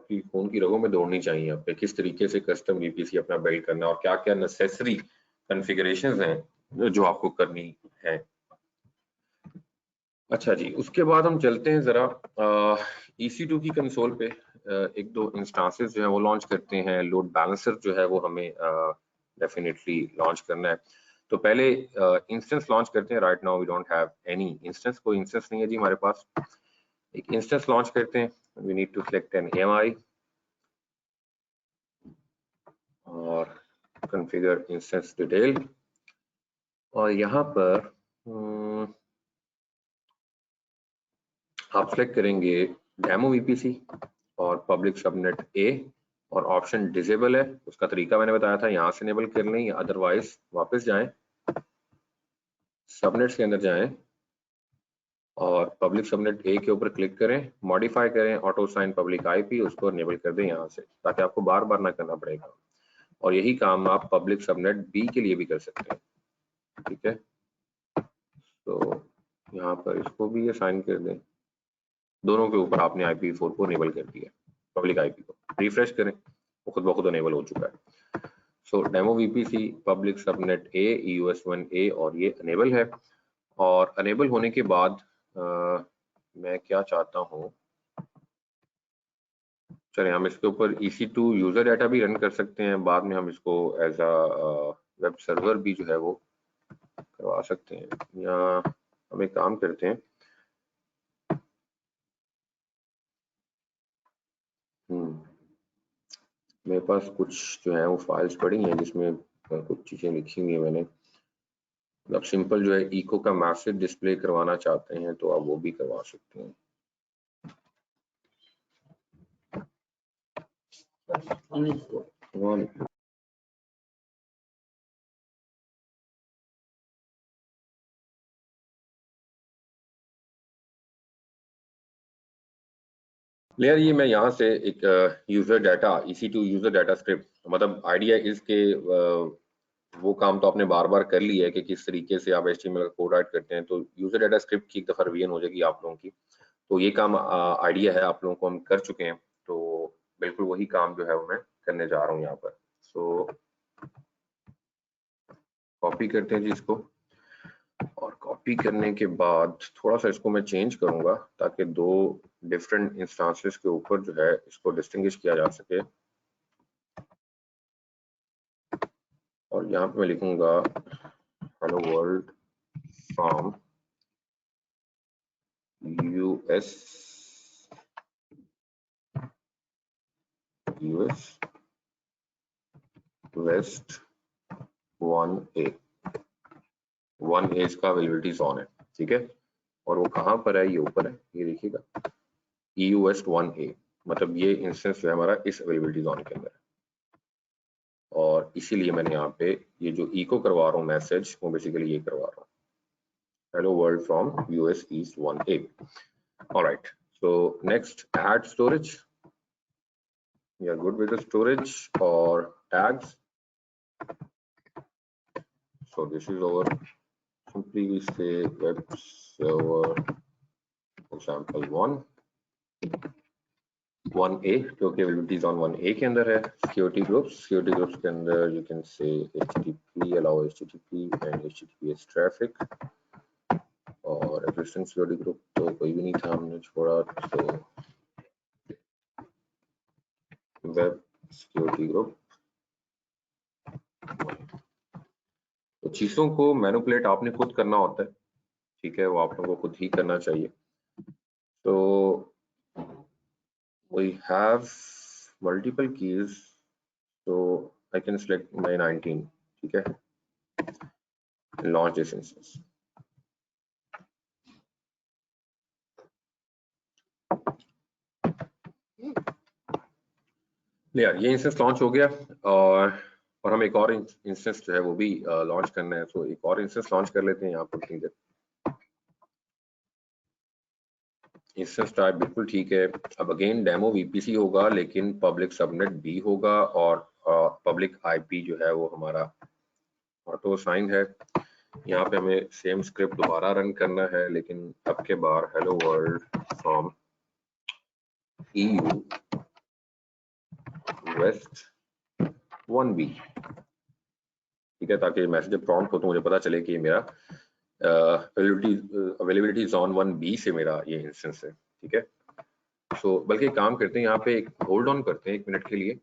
आपकी खून की रगों में दौड़नी चाहिए आपके, किस तरीके से कस्टम वीपीसी अपना बिल्ड करना है और क्या क्या नेसेसरी कॉन्फ़िगरेशंस हैं जो आपको करनी है। अच्छा जी, उसके बाद हम चलते हैं जरा EC2 की कंसोल पे। एक दो इंस्टांसेस जो है वो लॉन्च करते हैं। लोड बैलेंसर जो है वो हमें डेफिनेटली लॉन्च करना है। तो पहले इंस्टेंस लॉन्च करते हैं। Right now we don't have any instance, कोई इंस्टेंस नहीं है जी हमारे पास। एक इंस्टेंस लॉन्च करते हैं। We need to select an AMI और कॉन्फ़िगर इंस्टेंस डिटेल, और यहाँ पर आप सेलेक्ट करेंगे डेमो VPC और पब्लिक सबनेट A, और ऑप्शन डिसेबल है, उसका तरीका मैंने बताया था, यहाँ से इनेबल कर लें या अदरवाइज वापस जाएं, सबनेट्स के अंदर जाएं और पब्लिक सबनेट A के ऊपर क्लिक करें, मॉडिफाई करें ऑटो साइन पब्लिक IP, उसको इनेबल कर दें यहाँ से, ताकि आपको बार बार ना करना पड़ेगा। और यही काम आप पब्लिक सबनेट B के लिए भी कर सकते हैं, ठीक है। तो यहाँ पर इसको भी असाइन कर दें, दोनों के ऊपर आपने IPv4 को इनेबल कर दिया, पब्लिक IP को। रिफ्रेश करें, वो खुद ब खुद इनेबल हो चुका है। So demo VPC public subnet A EUS1A और ये इनेबल है। और इनेबल होने के बाद मैं क्या चाहता हूँ, चलिए हम इसके ऊपर EC2 यूजर डाटा भी रन कर सकते हैं, बाद में हम इसको एज अ वेब सर्वर भी जो है वो करवा सकते हैं। या हम एक काम करते हैं, मेरे पास कुछ जो है वो फाइल्स पड़ी हैं जिसमें कुछ चीजें लिखी हुई हैं मैंने। आप सिंपल जो है इको का मैसेज डिस्प्ले करवाना चाहते हैं तो आप वो भी करवा सकते हैं। लेयर ये मैं यहाँ से एक user data EC2 user data script, मतलब आइडिया इसके वो काम तो आपने बार बार कर लिया है कि किस तरीके से आप HTML का कोड राइट करते हैं, तो यूजर डाटा स्क्रिप्ट की एक दफा रिवीजन हो जाएगी आप लोगों की। तो ये काम आइडिया है आप लोगों को, हम कर चुके हैं, तो बिल्कुल वही काम जो है वो मैं करने जा रहा हूँ यहाँ पर। सो कॉपी करते हैं जी इसको, और कॉपी करने के बाद थोड़ा सा इसको मैं चेंज करूंगा ताकि दो डिफरेंट इंस्टांसेस के ऊपर जो है इसको डिस्टिंग्विश किया जा सके। और यहाँ पे मैं लिखूंगा hello world from US west 1A। 1A इसका अवेलेबिलिटी जोन है, ठीक है। और वो कहाँ पर है, ये ऊपर है, ये देखिएगा EU West 1A, मतलब ये इंस्टेंस जो है हमारा इस अवेलेबिलिटी जोन के अंदर है। और इसीलिए मैंने यहाँ पे ये जो इको करवा रहा हूँ मैसेज, वो बेसिकली ये करवा रहा हूँ, hello world from US East 1A. All right, so next add storage. We are good with the storage or tags. So this is our, simply we say web server example 1A, क्योंकि availability on 1A के अंदर है। security groups के अंदर you can say HTTP, allow HTTP and HTTPS traffic, और existing security group तो कोई भी नहीं था, हमने छोड़ा, तो वेब सिक्योरिटी ग्रुप। तो चीजों को मैनिपुलेट आपने खुद करना होता है, ठीक है, वो आप लोगों को खुद ही करना चाहिए। तो वी हैव मल्टीपल कीज, तो आई कैन सिलेक्ट माय 19, ठीक है, लॉन्च दिस इंस्टेंस। ये इंस्टेंस लॉन्च हो गया, और हम एक और इंस्टेंस जो है वो भी लॉन्च करना है। तो एक और इंस्टेंस लॉन्च कर लेते हैं यहाँ पर। इंस्टेंस टाइप बिल्कुल ठीक है। अब अगेन डेमो VPC होगा, लेकिन पब्लिक सबनेट B होगा, और पब्लिक IP जो है वो हमारा ऑटो साइन है। यहाँ पे हमें सेम स्क्रिप्ट दोबारा रन करना है, लेकिन अब के बार hello world from EU request 1b, ठीक है, ताकि मैसेज प्रॉम्प्ट हो तो मुझे पता चले कि ये मेरा अवेलेबिलिटी जोन 1b से मेरा ये इंस्टेंस है, ठीक है। सो बल्कि काम करते हैं यहाँ पे, एक होल्ड ऑन करते हैं 1 मिनट के लिए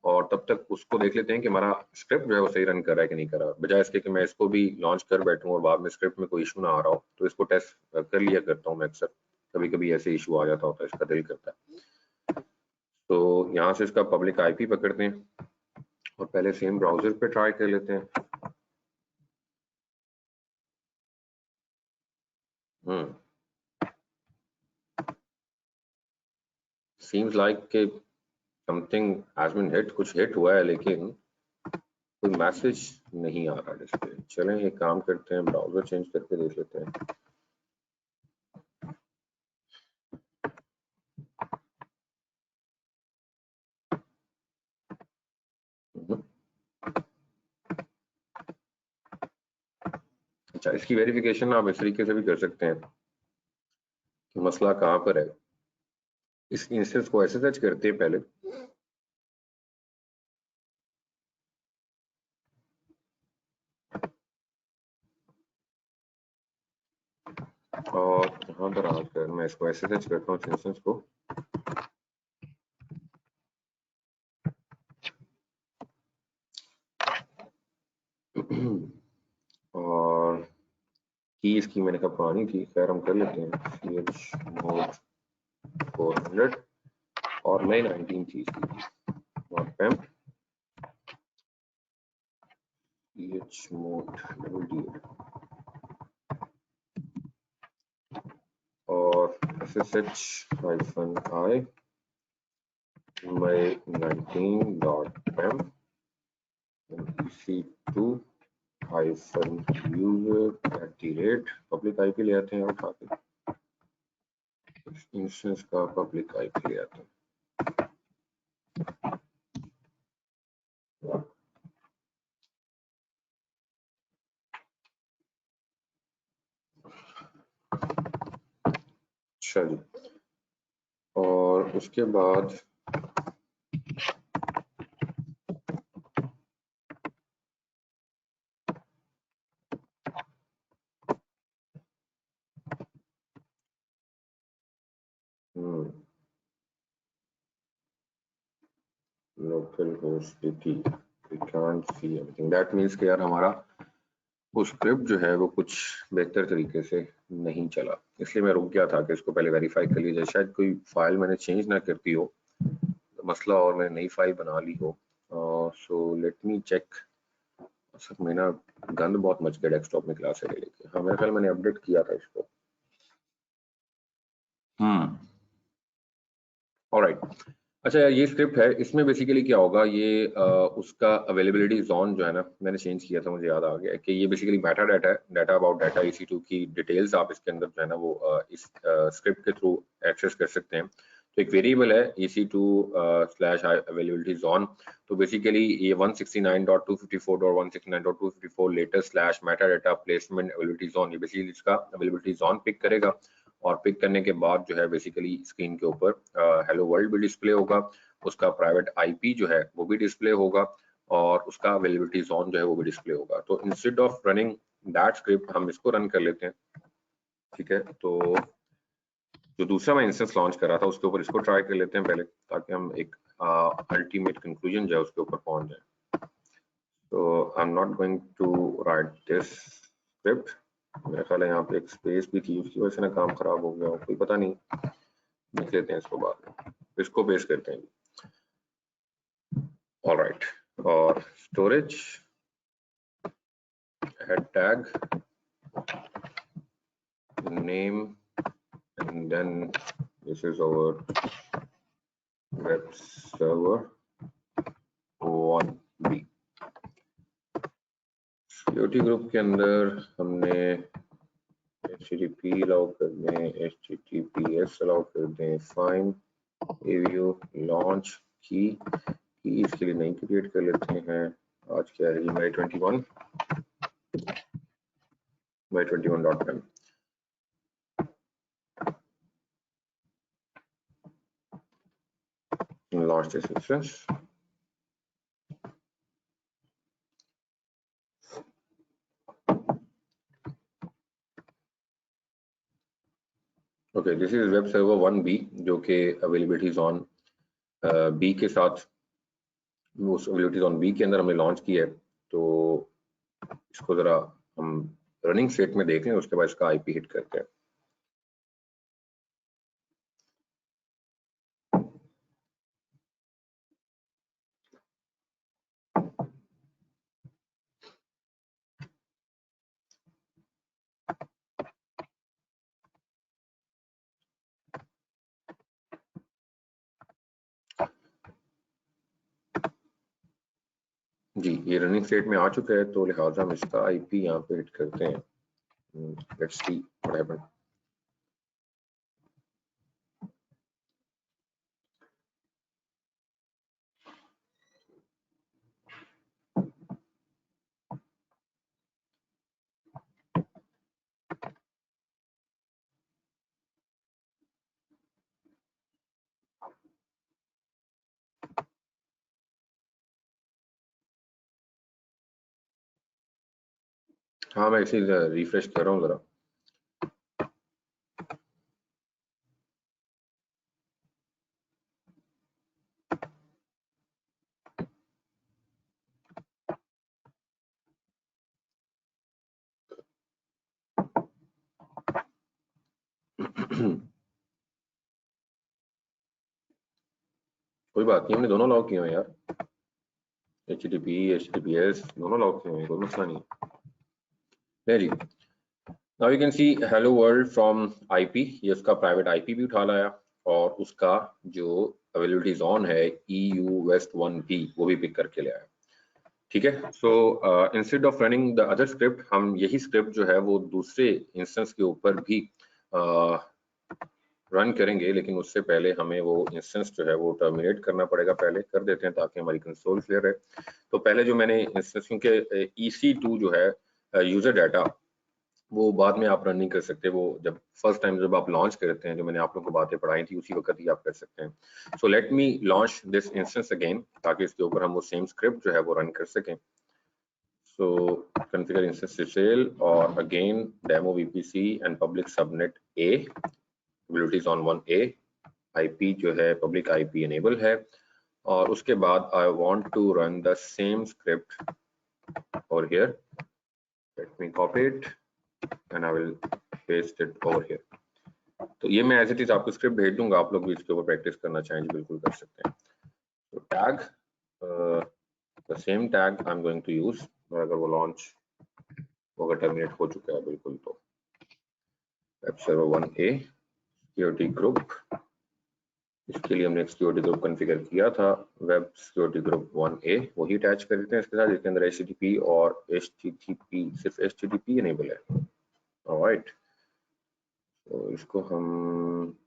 और तब तक उसको देख लेते हैं कि हमारा स्क्रिप्ट जो है वो सही रन कर रहा है कि नहीं कर रहा, बजाय इसके कि मैं इसको भी लॉन्च कर बैठूं और बाद में स्क्रिप्ट में कोई इशू ना आ रहा हो। तो इसको टेस्ट कर लिया करता हूँ मैं अक्सर, कभी कभी ऐसे इशू आ जाता होता है, इसका दिल करता है। तो यहाँ से इसका पब्लिक आईपी पकड़ते हैं और पहले सेम ब्राउजर पे ट्राई कर लेते हैं। सीम्स लाइक के समथिंग हैज बीन हिट, कुछ हिट हुआ है लेकिन कोई मैसेज नहीं आ रहा डिस्प्ले। चलें एक काम करते हैं, ब्राउजर चेंज करके देख लेते हैं। अच्छा, इसकी वेरिफिकेशन आप इस तरीके से भी कर सकते हैं कि मसला कहाँ पर है। इस इंस्टेंस को ऐसे सर्च करते हैं पहले, और यहाँ पर आकर मैं इसको ऐसे सर्च करता हूँ इंस्टेंस को, और की इसकी मैंने कहा पुरानी थी, खैर हम कर लेते हैं chmod 400 और नई 19 थी इसकी notpem chmod और ssh-i my 19.pem ec2 -user@ public IP ले आते हैं और उठा के इंस्टेंस का पब्लिक आईपी ले आते हैं। अच्छा जी, और उसके बाद localhost 80 we can't see anything, that means कि यार हमारा वो स्क्रिप्ट जो है वो कुछ बेहतर तरीके से नहीं चला, इसलिए मैं रुक गया था कि इसको पहले वेरीफाई कर लीजिए। शायद कोई फाइल मैंने चेंज ना करती हो मसला और मैंने नई फाइल बना ली हो। So let me check. सब में ना गंद बहुत मच गया डेस्कटॉप में क्लास से लेके। हाँ मेरे ख्याल मैंने अपडेट किया था इसको। ऑलराइट, अच्छा यार ये स्क्रिप्ट है, इसमें बेसिकली क्या होगा, ये उसका अवेलेबिलिटी जोन जो है ना मैंने चेंज किया था, मुझे याद आ गया कि ये बेसिकली मेटा डाटा है, डाटा अबाउट डाटा EC2 की डिटेल्स आप इसके अंदर जो है ना वो इस स्क्रिप्ट के थ्रू एक्सेस कर सकते हैं। तो एक वेरिएबल है EC2/अवेलेबिलिटी जोन, तो बेसिकली ये 169.254 और 169.254 latest slash Meta data placement availability zone, ये बेसिकली इसका अवेलेबिलिटी जोन पिक करेगा और पिक करने के बाद जो है बेसिकली स्क्रीन के ऊपर हेलो वर्ल्ड भी डिस्प्ले होगा, उसका प्राइवेट आईपी जो है वो भी डिस्प्ले होगा और उसका अवेलेबिलिटी जोन जो है वो भी डिस्प्ले होगा। तो instead of running that script हम इसको रन कर लेते हैं, ठीक है। तो जो दूसरा मैं इंस्टेंस लॉन्च कर रहा था उसके ऊपर इसको ट्राई कर लेते हैं पहले, ताकि हम एक अल्टीमेट कंक्लूजन जो है उसके ऊपर पहुंच जाए। तो I am not going to write this script, मेरा ख्याल है यहाँ पे एक स्पेस भी थी, उसकी वजह से ना काम खराब हो गया हो, कोई पता नहीं, लिख लेते हैं इसको बाद में, इसको पेस्ट करते हैं। ऑलराइट, और storage head tag name and then this is our web server 1b। Security group के अंदर हमने HTTP अलाउ कर दें, HTTPS अलाउ कर दें, फाइंड AVU लॉन्च की इसके लिए नई क्रिएट कर लेते हैं। आज क्या है, my21.pem। launch this instance okay, this is web server 1B जो कि अवेलेबिलिटीज ऑन बी के साथ, उस अवेलेबिलिटीज ऑन बी के अंदर हमने लॉन्च किया है। तो इसको जरा हम रनिंग स्टेट में देख लें, उसके बाद इसका आईपी हिट करते हैं। जी, ये रनिंग स्टेट में आ चुका है, तो लिहाजा हम इसका आईपी यहाँ पे हिट करते हैं। Let's see what happened. हाँ, मैं इसे रिफ्रेश कर रहा हूँ जरा। कोई बात नहीं, हमने दोनों लॉक किए हुए हैं यार, HTTP HTTPS दोनों लॉक किए हुए हैं, कोई मसला नहीं है जी। Now you can see hello world from IP, ये उसका प्राइवेट IP भी उठा लाया और उसका जो अवेलेबिलिटीज ऑन है EU West 1B वो भी पिक करके ले आया। ठीक है, so instead of running the other script, हम यही स्क्रिप्ट जो है वो दूसरे इंस्टेंस के ऊपर भी रन करेंगे, लेकिन उससे पहले हमें वो इंस्टेंस जो है वो टर्मिनेट करना पड़ेगा। पहले कर देते हैं ताकि हमारी कंसोल क्लियर रहे। तो पहले जो मैंने इंस्टेंस, क्योंकि EC2 जो है यूजर डाटा, वो बाद में आप रन नहीं कर सकते, वो जब फर्स्ट टाइम जब आप लॉन्च करते हैं, जो मैंने आप लोगों को बातें पढ़ाई थी उसी वक्त ही आप कर सकते हैं। सो let me launch this instance again, ताकि इसके ऊपर हम वो सेम स्क्रिप्ट जो है वो रन कर सकें। सो configure instance detail और again demo VPC and public subnet A, abilities on 1A, IP जो है public IP enable है, और उसके बाद I want to run the same script over here. Let me copy it and I will paste it over here. तो ये मैं as it is आपको स्क्रिप्ट भेज दूंगा, आप लोग भी इसके ऊपर प्रैक्टिस करना चाहें बिल्कुल कर सकते हैं। तो tag, the same tag I am going to use, और अगर वो लॉन्च वो अगर टर्मिनेट हो चुका है बिल्कुल, तो web server 1A security group, इसके लिए हमने एक सिक्योरिटी ग्रुप कॉन्फ़िगर किया था, वेब सिक्योरिटी ग्रुप 1A, वही अटैच कर देते हैं इसके साथ, जिसके अंदर HTTP और HTTP, सिर्फ HTTP इनेबल है। ऑलराइट, तो इसको हम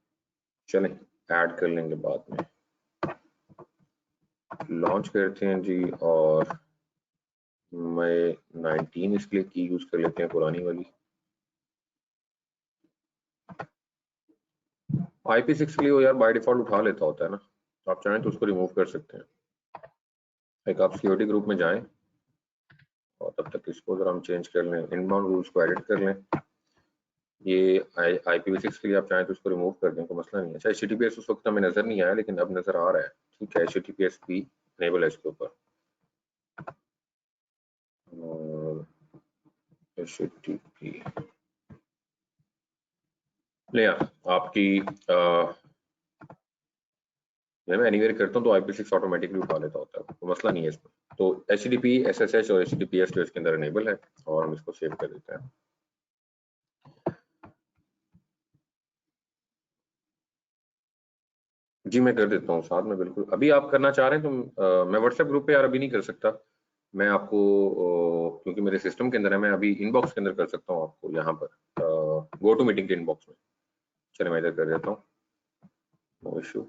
चलें ऐड कर लेंगे बाद में। लॉन्च करते हैं जी, और मैं 19 इसके लिए की यूज कर लेते हैं, पुरानी वाली। IP6 के लिए वो यार बाय डिफॉल्ट उठा लेता होता है ना, तो आप चाहें तो उसको रिमूव कर सकते हैं। एक आप सिक्योरिटी ग्रुप में जाएं और तब तक इसको जरा हम चेंज कर लें, इनबाउंड रूल्स को एडिट कर लें। ये IPv6 के लिए आप चाहें तो उसको रिमूव कर दें, कोई मसला नहीं है। अच्छा, HTTPS उस वक्त हमें नजर नहीं आया, लेकिन अब नजर आ रहा है। ठीक है, HTTPS भी इनेबल है इसके ऊपर, और HTTP ले आपकी जब मैं एनीवेयर करता हूँ तो IP6 ऑटोमेटिकली उठा लेता होता है, तो मसला नहीं है इसमें। तो HTTP SSH और HTTPS जो इसके अंदर इनेबल है, और हम इसको सेव कर देते हैं। जी मैं कर देता हूँ साथ में, बिल्कुल। अभी आप करना चाह रहे हैं तो मैं व्हाट्सएप ग्रुप पे यार अभी नहीं कर सकता, मैं आपको क्योंकि मेरे सिस्टम के अंदर है, मैं अभी इनबॉक्स के अंदर कर सकता हूँ आपको, यहाँ पर गो टू मीटिंग के इनबॉक्स में। चलिए मैं इधर कर देता हूँ, नो इशू।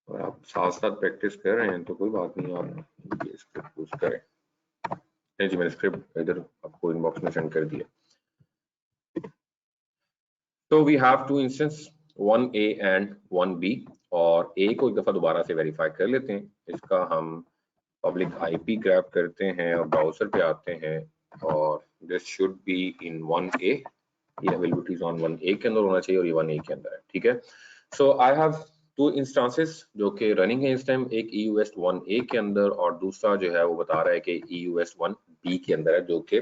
और आप साथ साथ प्रैक्टिस कर रहे हैं तो कोई बात नहीं, आप ये स्क्रिप्ट यूज करें। नहीं जी, मैंने स्क्रिप्ट इधर आपको इनबॉक्स में सेंड कर दिया। तो we have two instance 1A and 1B, और A को एक दफा दोबारा से वेरीफाई कर लेते हैं। इसका हम पब्लिक IP ग्रैब करते हैं और ब्राउजर पे आते हैं, और this should be in 1A, ये अवेलेबिलिटीज ऑन 1A के अंदर होना चाहिए और ये 1A के अंदर है, ठीक है। सो आई हैव 2 इंस्टांसेस जो कि रनिंग है इस टाइम, एक EU West 1A के अंदर और दूसरा जो है वो बता रहा है कि EU West 1B के अंदर है, जो कि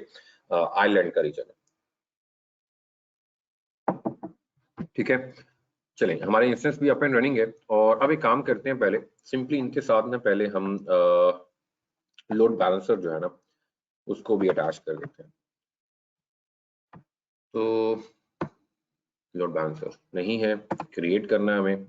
आइलैंड का रीजन है, ठीक है। चलें, हमारे इंस्टेंस भी अप एंड रनिंग है और अब एक काम करते हैं, पहले सिंपली इनके साथ ना पहले हम लोड बैलेंसर जो है ना उसको भी अटैच कर देते हैं। तो लोड बैलेंसर नहीं है, क्रिएट करना है हमें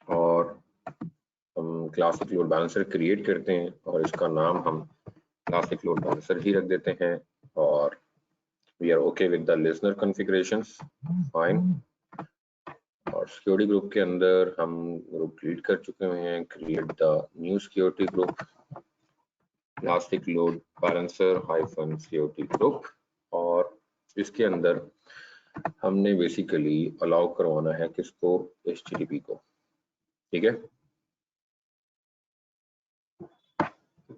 और हम क्लासिक लोड बैलेंसर क्रिएट करते हैं और इसका नाम हम क्लासिक लोड बैलेंसर ही रख देते हैं और we are okay with the listener configurations, fine. और सिक्योरिटी ग्रुप के अंदर हम ग्रुप क्रिएट कर चुके हैं, create the new security group classic load balancer hyphen security group, और इसके अंदर हमने बेसिकली अलाउ करवाना है किसको, HTTP को, ठीक है।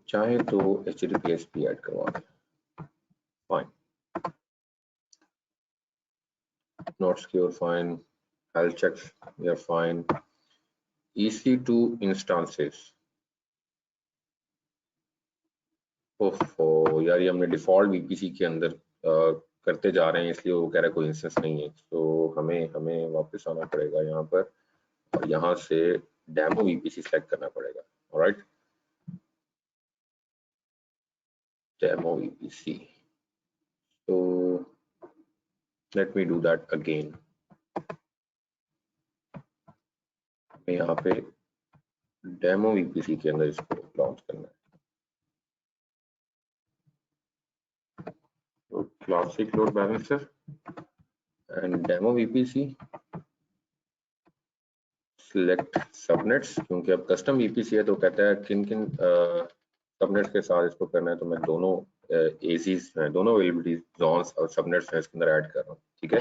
चाहे तो HTTPS भी ऐड करवा दें, fine. Not secure, fine. Health checks, we are fine. EC2 instances, ओहो यार, ये हमने डिफॉल्ट VPC के अंदर करते जा रहे हैं, इसलिए वो कह रहा है कोई इंस्टेंस नहीं है। तो हमें वापस आना पड़ेगा यहाँ पर और यहाँ से डेमो VPC सेलेक्ट करना पड़ेगा, ऑलराइट, डेमो VPC। तो let me do that again. यहाँ पे डेमो VPC के अंदर इसको लॉन्च करना है। तो classic load balancer and demo VPC, select subnets, क्योंकि अब कस्टम VPC है तो कहता है किन किन सबनेट्स के साथ इसको करना है, तो मैं दोनों एजीज दोनों अवेलेबिलिटी जोन्स और सबनेट्स इसके अंदर ऐड कर रहा हूँ, ठीक है।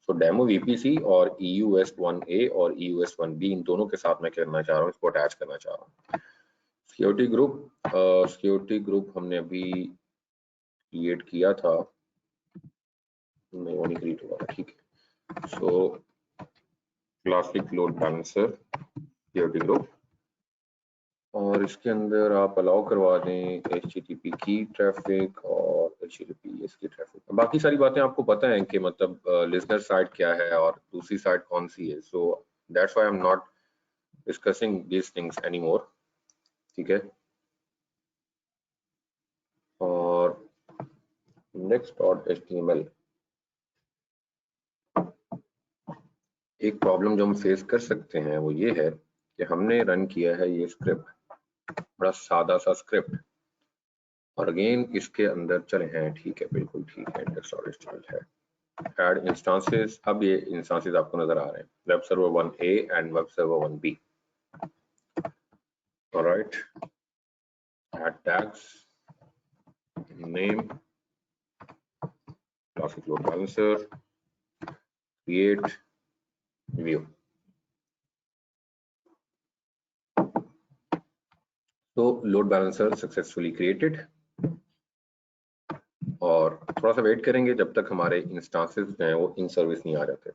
सो डेमो VPC और EU West 1A और EU West 1B इन दोनों के साथ मैं करना चाह रहा हूँ, इसको अटैच करना चाह रहा हूँ। सिक्योरिटी ग्रुप हमने अभी क्रिएट किया था, नहीं वो नहीं क्रिएट हुआ था, ठीक है। सो classic load balancer security group, और इसके अंदर आप अलाउ करवा दें HTTP की ट्रैफिक और HTTPS की ट्रैफिक। बाकी सारी बातें आपको पता है कि मतलब लिसनर साइड क्या है और दूसरी साइड कौन सी है, so that's why I am not discussing these things anymore, ठीक है। और next.html, एक प्रॉब्लम जो हम फेस कर सकते हैं वो ये है कि हमने रन किया है ये स्क्रिप्ट, बड़ा सादा सा स्क्रिप्ट, और अगेन इसके अंदर चले हैं, ठीक है, बिल्कुल ठीक है, इंडेक्स.html है। ऐड इंस्टांसेस, अब ये इंस्टांसेस आपको नजर आ रहे हैं, web server 1A and web server 1B, alright. Add tags, name, classic load balancer, create, view. तो लोड बैलेंसर सक्सेसफुली क्रिएटेड, और थोड़ा सा वेट करेंगे जब तक हमारे इंस्टांसेस जो हैं वो इन सर्विस नहीं आ जाते।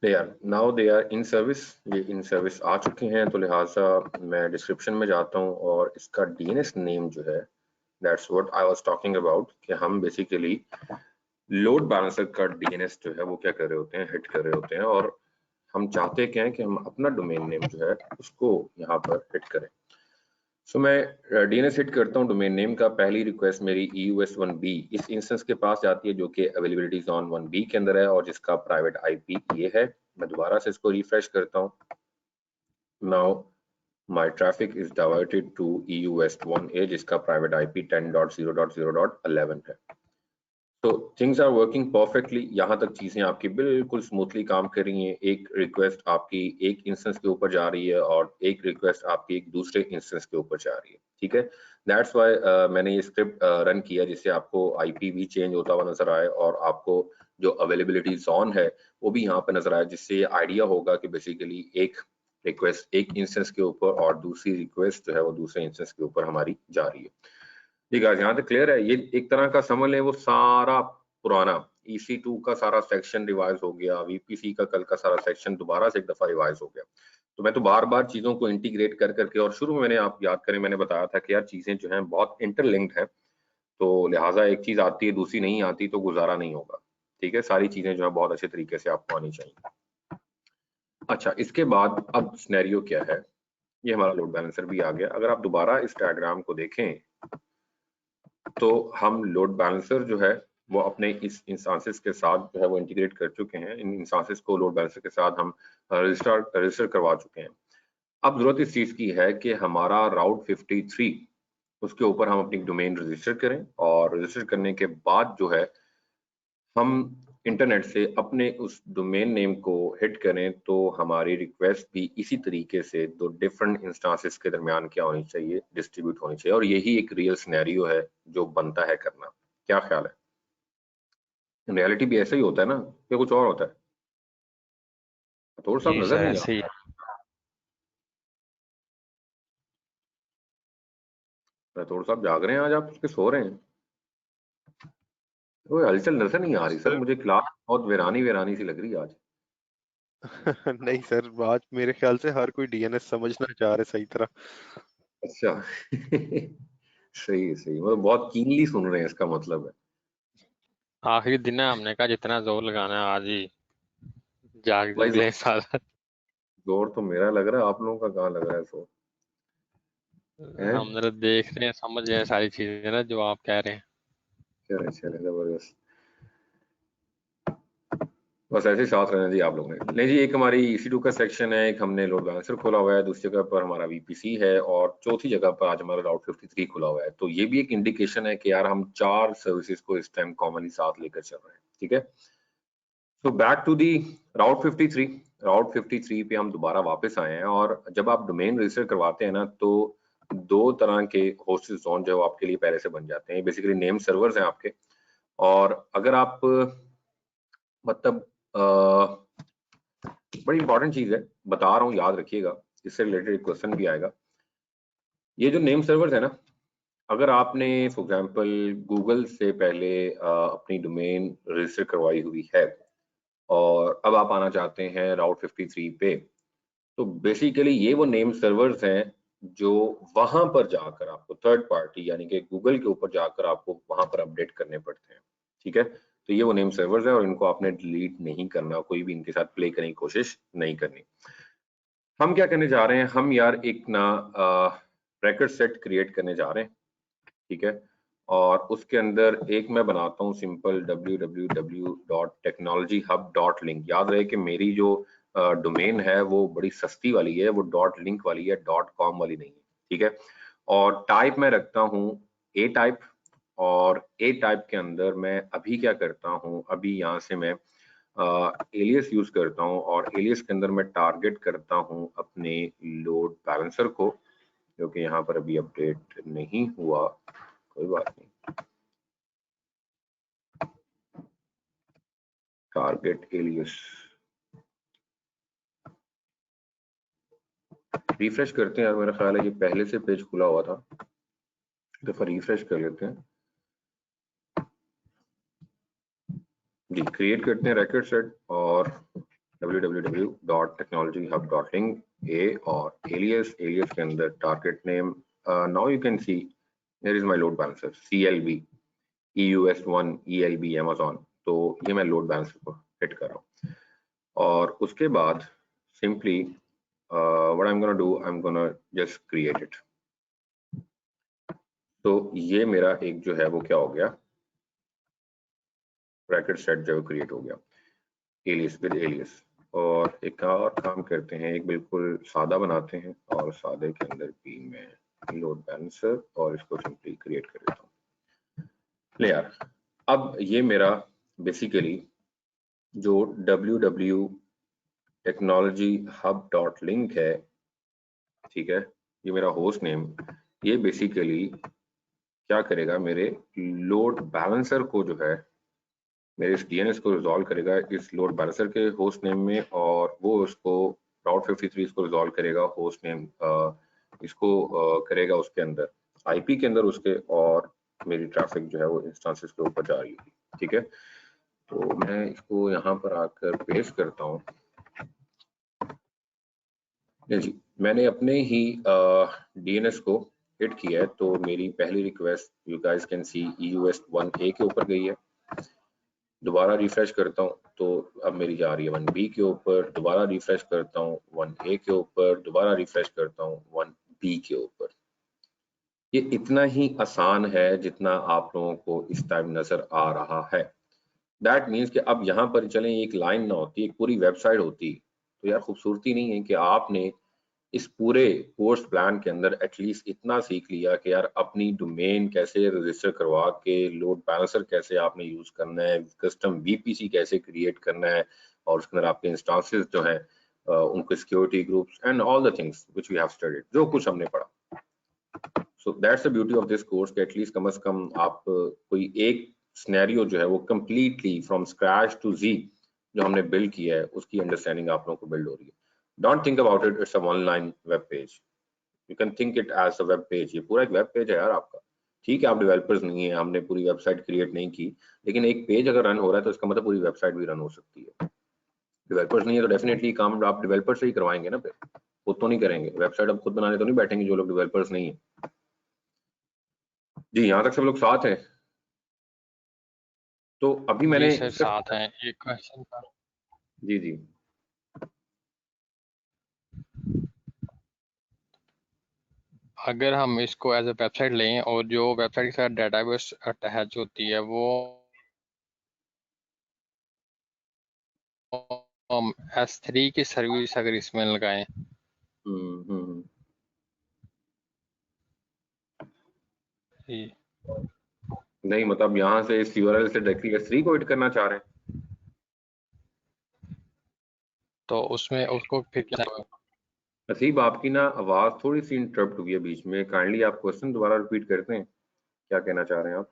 Now they are in service, ये इन सर्विस आ चुके हैं, तो लिहाजा मैं डिस्क्रिप्शन में जाता हूँ और इसका डीएनएस नेम जो है, that's what I was talking about, कि हम बेसिकली लोड बैलेंसर का डीएनएस जो है वो क्या कर रहे होते हैं, हिट कर रहे होते हैं, और हम चाहते क्या है कि हम अपना डोमेन नेम जो है उसको यहाँ पर हिट करें। सो मैं डीएनएस हिट करता हूँ डोमेन नेम का। पहली रिक्वेस्ट मेरी EUS1B इस इंस्टेंस के पास जाती है जो कि अवेलेबिलिटी जोन 1B के अंदर है और जिसका प्राइवेट आईपी ये है। मैं दोबारा से इसको रिफ्रेश करता हूँ। Now my traffic is diverted to EUS1A जिसका प्राइवेट आईपी 10.0.0.11 है। तो थिंग्स आर वर्किंग परफेक्टली, यहाँ तक चीजें आपकी बिल्कुल स्मूथली काम कर रही हैं। एक रिक्वेस्ट आपकी एक इंस्टेंस के ऊपर जा रही है और एक रिक्वेस्ट आपकी एक दूसरे इंस्टेंस के ऊपर जा रही है, ठीक है। दैट्स वाई मैंने ये स्क्रिप्ट रन किया जिससे आपको आईपी भी चेंज होता हुआ नजर आए और आपको जो अवेलेबिलिटी जोन है वो भी यहाँ पे नजर आए, जिससे आइडिया होगा कि बेसिकली एक रिक्वेस्ट एक इंस्टेंस के ऊपर और दूसरी रिक्वेस्ट जो है वो दूसरे इंस्टेंस के ऊपर हमारी जा रही है। ठीक है, यहाँ तक क्लियर है। ये एक तरह का समझ लें वो सारा पुराना EC2 का सारा सेक्शन रिवाइज हो गया, VPC का कल का सारा सेक्शन दोबारा से एक दफा रिवाइज हो गया। तो मैं तो बार बार चीजों को इंटीग्रेट कर करके, और शुरू में मैंने, आप याद करें, मैंने बताया था कि यार चीजें जो हैं बहुत इंटरलिंक्ड है, तो लिहाजा एक चीज आती है दूसरी नहीं आती तो गुजारा नहीं होगा। ठीक है, सारी चीजें जो है बहुत अच्छे तरीके से आपको आनी चाहिए। अच्छा, इसके बाद अब सिनेरियो क्या है, ये हमारा लोड बैलेंसर भी आ गया। अगर आप दोबारा इस डायग्राम को देखें तो हम लोड बैलेंसर जो है वो अपने इस इंस्टांसेस के साथ जो है वो इंटीग्रेट कर चुके हैं। इन इंस्टांसेस को लोड बैलेंसर के साथ हम रजिस्टर करवा चुके हैं। अब जरूरत इस चीज की है कि हमारा राउट 53 उसके ऊपर हम अपनी डोमेन रजिस्टर करें, और रजिस्टर करने के बाद जो है हम इंटरनेट से अपने उस डोमेन नेम को हिट करें, तो हमारी रिक्वेस्ट भी इसी तरीके से दो डिफरेंट इंस्टांसेस के दरमियान क्या होनी चाहिए, डिस्ट्रीब्यूट होनी चाहिए। और यही एक रियल सिनेरियो है जो बनता है करना। क्या ख्याल है? रियलिटी भी ऐसा ही होता है ना, या कुछ और होता है? थोड़ा सा जी नजर सर नहीं आ ऐसे ही रहा, थोड़ा सा जाग रहे हैं आज आप उसके सो रहे हैं? कोई हलचल नजर नहीं आ रही सर, सर मुझे क्लास बहुत वीरानी वीरानी सी लग रही है आज। नहीं सर, आज मेरे ख्याल से हर कोई डीएनएस समझना चाह रहे सही तरह। अच्छा सही है, सही, मतलब बहुत कीनली सुन रहे हैं इसका मतलब है। आखिरी दिन है, हमने कहा जितना जोर लगाना है आज ही जाग भाई ले सारा। जोर तो मेरा लग रहा है, आप लोगों का कहाँ लग रहा है जोर है? हम जरा देख रहे हैं, समझ रहे हैं सारी चीजें ना जो आप कह रहे हैं। चले चले, जबरदस्त। बस ऐसे ही साथ रहना जी आप लोगों ने। नहीं जी, एक हमारी EC2 का सेक्शन है, एक हमने लोड बैलेंसर खोला हुआ है, दूसरी जगह पर हमारा VPC है, और चौथी जगह पर आज हमारा राउट 53 खुला हुआ है। तो ये भी एक इंडिकेशन है कि यार हम 4 सर्विसेज को इस टाइम कॉमनली साथ लेकर चल रहे हैं। ठीक है, तो back to the route 53। Route 53 पे हम दोबारा वापस आए हैं, और जब आप डोमेन रजिस्टर करवाते हैं ना, तो दो तरह के होस्ट जोन जो है वो आपके लिए पहले से बन जाते हैं। बेसिकली नेम सर्वर्स हैं आपके, और अगर आप मतलब बड़ी इंपॉर्टेंट चीज है, बता रहा हूँ, याद रखिएगा, इससे रिलेटेड एक क्वेश्चन भी आएगा। ये जो नेम सर्वर्स है ना, अगर आपने फॉर एग्जांपल गूगल से पहले अपनी डोमेन रजिस्टर करवाई हुई है और अब आप आना चाहते हैं राउट 53 पे, तो बेसिकली ये वो नेम सर्वर्स हैं जो वहां पर जाकर आपको थर्ड पार्टी यानी कि गूगल के ऊपर जाकर आपको वहां पर अपडेट करने पड़ते हैं। ठीक है, तो ये वो नेम सर्वर्स हैं और इनको आपने डिलीट नहीं करना, कोई भी इनके साथ प्ले करने की कोशिश नहीं करनी। हम क्या करने जा रहे हैं, हम यार एक ना रेकॉर्ड सेट क्रिएट करने जा रहे हैं। ठीक है, और उसके अंदर एक मैं बनाता हूँ सिंपल www.technologyhub.link। याद रहे कि मेरी जो डोमेन है वो बड़ी सस्ती वाली है, वो .link वाली है, .com वाली नहीं है। ठीक है, और टाइप मैं रखता हूँ A टाइप, और A टाइप के अंदर मैं अभी क्या करता हूँ, अभी यहाँ से मैं एलियस यूज करता हूँ, और एलियस के अंदर मैं टारगेट करता हूँ अपने लोड बैलेंसर को, जो कि यहाँ पर अभी अपडेट नहीं हुआ, कोई बात नहीं। टारगेट एलियस रिफ्रेश करते हैं यार, मेरा ख्याल है ये पहले से पेज खुला हुआ था, दफा रिफ्रेश कर लेते हैं जी। क्रिएट करते हैं रैकेट सेट, और www.technologyhub.link A और alias के अंदर target name. Now you can see here is my load balancer CLB EUS1 ELB Amazon. तो ये मैं load balancer को hit कर रहा हूँ और उसके बाद simply what I'm gonna do, I'm gonna just create it. तो ये मेरा एक जो है वो क्या हो गया, ब्रैकेट सेट जो क्रिएट हो गया एलियस विद एलियस। और एक और काम करते हैं, एक बिल्कुल सादा बनाते हैं और सादे के अंदर भी मैं लोड बैलेंसर और इसको सिंपली क्रिएट कर देता हूँ। ले यार, अब ये मेरा बेसिकली जो www.technologyhub.link है, ठीक है, ये मेरा होस्ट नेम, ये बेसिकली क्या करेगा, मेरे लोड बैलेंसर को जो है, मेरे इस DNS को रिजॉल्व करेगा इस लोड बैलेंसर के होस्ट नेम में, और वो उसको राउट 53 इसको रिजॉल्व करेगा होस्ट नेम इसको करेगा उसके अंदर IP के अंदर उसके, और मेरी ट्रैफिक जो है वो इंस्टांसेस के ऊपर जा रही होगी। ठीक है, तो मैं इसको यहाँ पर आकर पेस्ट करता हूँ। जी, मैंने अपने ही DNS को हिट किया है, तो मेरी पहली request you guys can see EUS1A के ऊपर गई है। दोबारा रिफ्रेश करता हूँ तो अब मेरी जा रही है 1B के ऊपर, दोबारा रिफ्रेश करता हूँ 1A के ऊपर, दोबारा रिफ्रेश करता हूँ 1B के ऊपर। ये इतना ही आसान है जितना आप लोगों को इस टाइम नजर आ रहा है। दैट मीन्स कि अब यहाँ पर चलें, एक लाइन ना होती, एक पूरी वेबसाइट होती, तो यार खूबसूरती नहीं है कि आपने इस पूरे कोर्स प्लान के अंदर एटलीस्ट इतना सीख लिया कि यार अपनी डोमेन कैसे रजिस्टर करवा के, लोड बैलेंसर कैसे आपने यूज करना है, कस्टम VPC कैसे क्रिएट करना है, और उसके अंदर आपके इंस्टांसेस जो हैं उनको security groups and all the things which we have studied, जो कुछ हमने पढ़ा। So that's the beauty of this course कि एटलीस्ट कम से कम आप कोई एक सिनेरियो जो है वो कंप्लीटली फ्रॉम स्क्रैच टू जी जो हमने बिल्ड किया है उसकी अंडरस्टैंडिंग आप लोगों को बिल्ड हो रही है। Don't think about it, it's a online web page. You can think it as a web page. ये पूरा एक वेब पेज है यार आपका। ठीक है, आप डेवलपर्स नहीं है, हमने पूरी वेबसाइट क्रिएट नहीं की, लेकिन एक पेज अगर रन हो रहा है तो इसका मतलब पूरी वेबसाइट भी रन हो सकती है। डेवलपर्स नहीं है तो डेफिनेटली काम आप डेवलपर से ही करवाएंगे ना, फिर खुद तो नहीं करेंगे, वेबसाइट अब खुद बनाने तो नहीं बैठेंगे जो लोग डेवलपर्स नहीं है। जी, यहाँ तक सब लोग साथ हैं। तो अभी मैंने सर साथ हैं, एक क्वेश्चन था। जी जी अगर हम इसको एज ए वेबसाइट लें और जो वेबसाइट के साथ डेटाबेस अटैच होती है वो हम S3 की सर्विस अगर इसमें लगाएं, जी, नहीं, मतलब यहाँ से इस URL से डायरेक्टली S3 को हिट करना चाह रहे हैं, तो उसमें उसको फिर क्या होगा? नसीब आपकी ना आवाज थोड़ी सी इंटरप्ट हुई है बीच में, काइंडली आप क्वेश्चन दोबारा रिपीट करते हैं, क्या कहना चाह रहे हैं आप?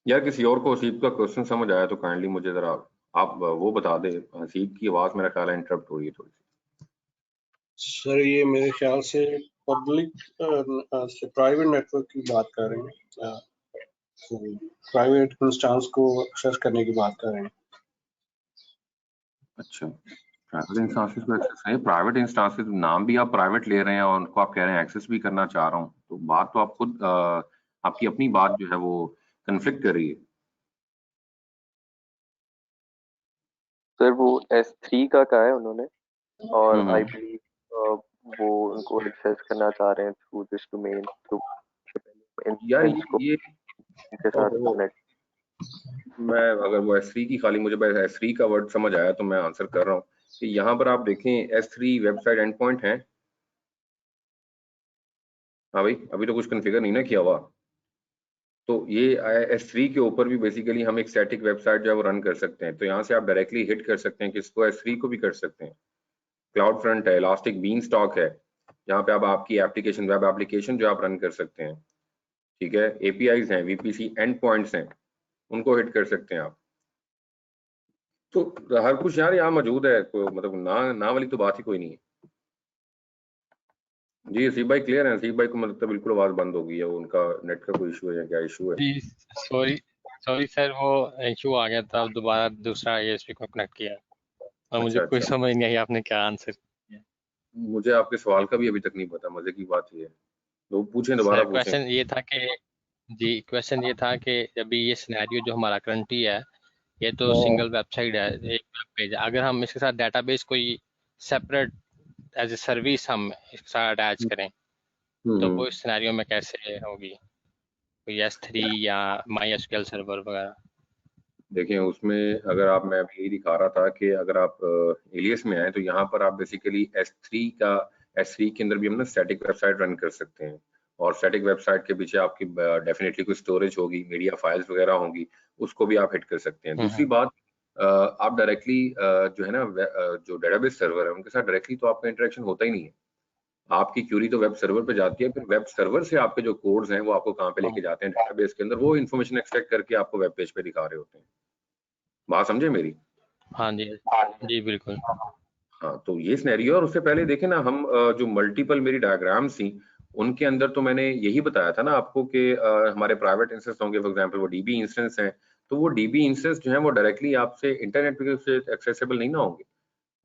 यार किसी और को हसीब का क्वेश्चन समझ आया तो काइंडली मुझे जरा आप वो बता दे। हसीब की आवाज मेरा ख्याल है इंटरप्ट हो रही है थोड़ी सी। सर ये मेरे ख्याल से पब्लिक से प्राइवेट नेटवर्क की बात कर रहे हैं, प्राइवेट इंस्टांस को एक्सेस करने की बात कर रहे हैं। अच्छा, प्राइवेट इंस्टांसेस को एक्सेस है, प्राइवेट इंस्टांसेस नाम भी आप प्राइवेट ले रहे हैं और उनको आप कह रहे हैं एक्सेस भी करना चाह रहा हूँ, तो बात तो आप खुद आपकी अपनी बात जो है वो कन्फ्लिक्ट कर रही है। सर वो S3 का कहा है उन्होंने, और आई बिलीव वो उनको एक्सेस करना चाह रहे हैं थ्रू दिस डोमेन, थ्रू यार को ये इनके साथ कनेक्ट। मैं अगर वो S3 की खाली मुझे बस S3 का वर्ड समझ आया तो मैं आंसर कर रहा हूँ कि यहाँ पर आप देखें S3 वेबसाइट एंड पॉइंट है। हाँ भाई, अभी तो कुछ कन्फिगर नहीं ना किया हुआ, तो ये S3 के ऊपर भी बेसिकली हम एक स्टैटिक वेबसाइट जो है वो रन कर सकते हैं, तो यहाँ से आप डायरेक्टली हिट कर सकते हैं कि इसको S3 को भी कर सकते हैं। क्लाउड फ्रंट है, इलास्टिक बीनस्टॉक है, जहाँ पे आप आपकी एप्लीकेशन, वेब एप्लीकेशन जो आप रन कर सकते हैं, ठीक है, APIs हैं, VPC एंड पॉइंट्स हैं, उनको हिट कर सकते हैं आप। तो हर कुछ यार यहाँ मौजूद है, तो मतलब ना वाली तो बात ही कोई नहीं है। जी हसीब भाई क्लियर है? हसीब भाई को मतलब बिल्कुल आवाज बंद हो गई है, उनका नेट का कोई इशू है या क्या इशू है? जी सॉरी सर, वो इशू आ गया था, अब दोबारा दूसरा ASP को कनेक्ट किया और मुझे अच्छा कोई अच्छा, समझ नहीं आई आपने क्या आंसर किया। मुझे आपके सवाल का भी अभी तक नहीं पता, मजे की बात ये है। तो पूछें, दोबारा सर पूछें। क्वेश्चन ये था कि जी, क्वेश्चन ये था कि अभी ये सिनेरियो जो हमारा करंटली है, ये तो सिंगल वेबसाइट है, एक वेब पेज है। अगर हम इसके साथ डेटाबेस कोई सेपरेट एज ए सर्विस हम इसके साथ अटैच करें तो वो इस सिनेरियो में कैसे होगी, कोई S3 या MySQL सर्वर वगैरह? देखें उसमें अगर आप, मैं अभी यही दिखा रहा था कि अगर आप एलियस में आए तो यहाँ पर आप बेसिकली S3 के अंदर भी हम ना स्टैटिक वेबसाइट रन कर सकते हैं, और स्टैटिक वेबसाइट के पीछे आपकी डेफिनेटली कोई स्टोरेज होगी, मीडिया फाइल्स वगैरह होंगी, उसको भी आप हिट कर सकते हैं। दूसरी बात, आप डायरेक्टली जो है ना जो डेटाबेस सर्वर है उनके साथ डायरेक्टली तो आपका इंटरेक्शन होता ही नहीं है। आपकी क्यूरी तो वेब सर्वर पे जाती है, फिर वेब सर्वर से आपके जो कोड्स हैं वो आपको कहाँ पे लेके जाते हैं, डेटाबेस के अंदर, वो इन्फॉर्मेशन एक्सट्रैक्ट करके आपको वेब पेज पे दिखा रहे होते हैं। बात समझे मेरी? हाँ जी, जी बिल्कुल। हाँ, तो ये सिनेरियो। और उससे पहले देखें ना हम जो मल्टीपल मेरी डायग्राम्स थी उनके अंदर तो मैंने यही बताया था ना आपको कि हमारे प्राइवेट इंस्टेंस होंगे, फॉर एग्जांपल वो डीबी इंस्टेंस हैं, तो वो डीबी इंस्टेंस जो है वो डायरेक्टली आपसे इंटरनेट पे से एक्सेसिबल नहीं ना होंगे।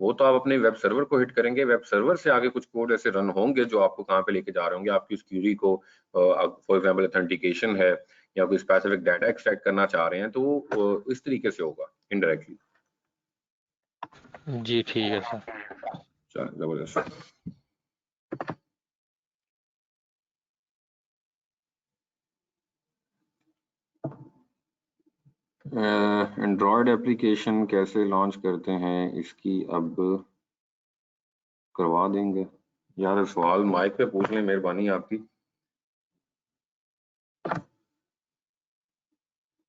वो तो आप अपने वेब सर्वर को हिट करेंगे, वेब सर्वर से आगे कुछ कोड ऐसे रन होंगे जो आपको कहाँ पे लेके जा रहे होंगे, आपकी उस क्यूरी को फॉर एग्जांपल ऑथेंटिकेशन है या कोई स्पेसिफिक डाटा एक्सट्रैक्ट करना चाह रहे हैं, तो वो इस तरीके से होगा इनडायरेक्टली। जी ठीक है सर। चलो जबरदस्त। एंड्रॉयड एप्लीकेशन कैसे लॉन्च करते हैं, इसकी अब करवा देंगे यार। सवाल माइक पे पूछ लें, मेहरबानी आपकी।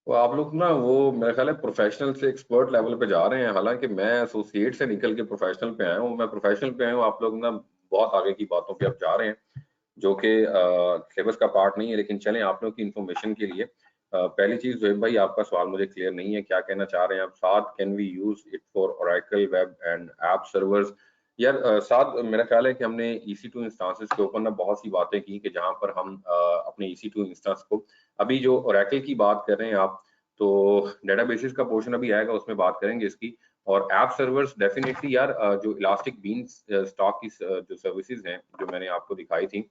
तो आप लोग ना वो मेरा ख्याल है प्रोफेशनल से एक्सपर्ट लेवल पे जा रहे हैं, हालांकि मैं एसोसिएट से निकल के प्रोफेशनल पे आया हूँ। मैं प्रोफेशनल पे आया हूँ, आप लोग ना बहुत आगे की बातों पे अब जा रहे हैं जो कि सिलेबस का पार्ट नहीं है। लेकिन चलें, आप लोग की इंफॉर्मेशन के लिए पहली चीज जोएब भाई, आपका सवाल मुझे क्लियर नहीं है, क्या कहना चाह रहे हैं आप? साथ can we use it for Oracle web and app servers? यार साथ मेरा ख्याल है कि हमने EC2 इंस्टांसेस के ऊपर ना बहुत सी बातें की कि जहां पर हम अपने EC2 इंस्टांस को, अभी जो ओरेकल की बात कर रहे हैं आप, तो डेटाबेसेस का पोर्शन अभी आएगा, उसमें बात करेंगे इसकी। और ऐप सर्वर्स डेफिनेटली यार, जो इलास्टिक बीन्स स्टॉक की जो सर्विसेज हैं जो मैंने आपको दिखाई थी,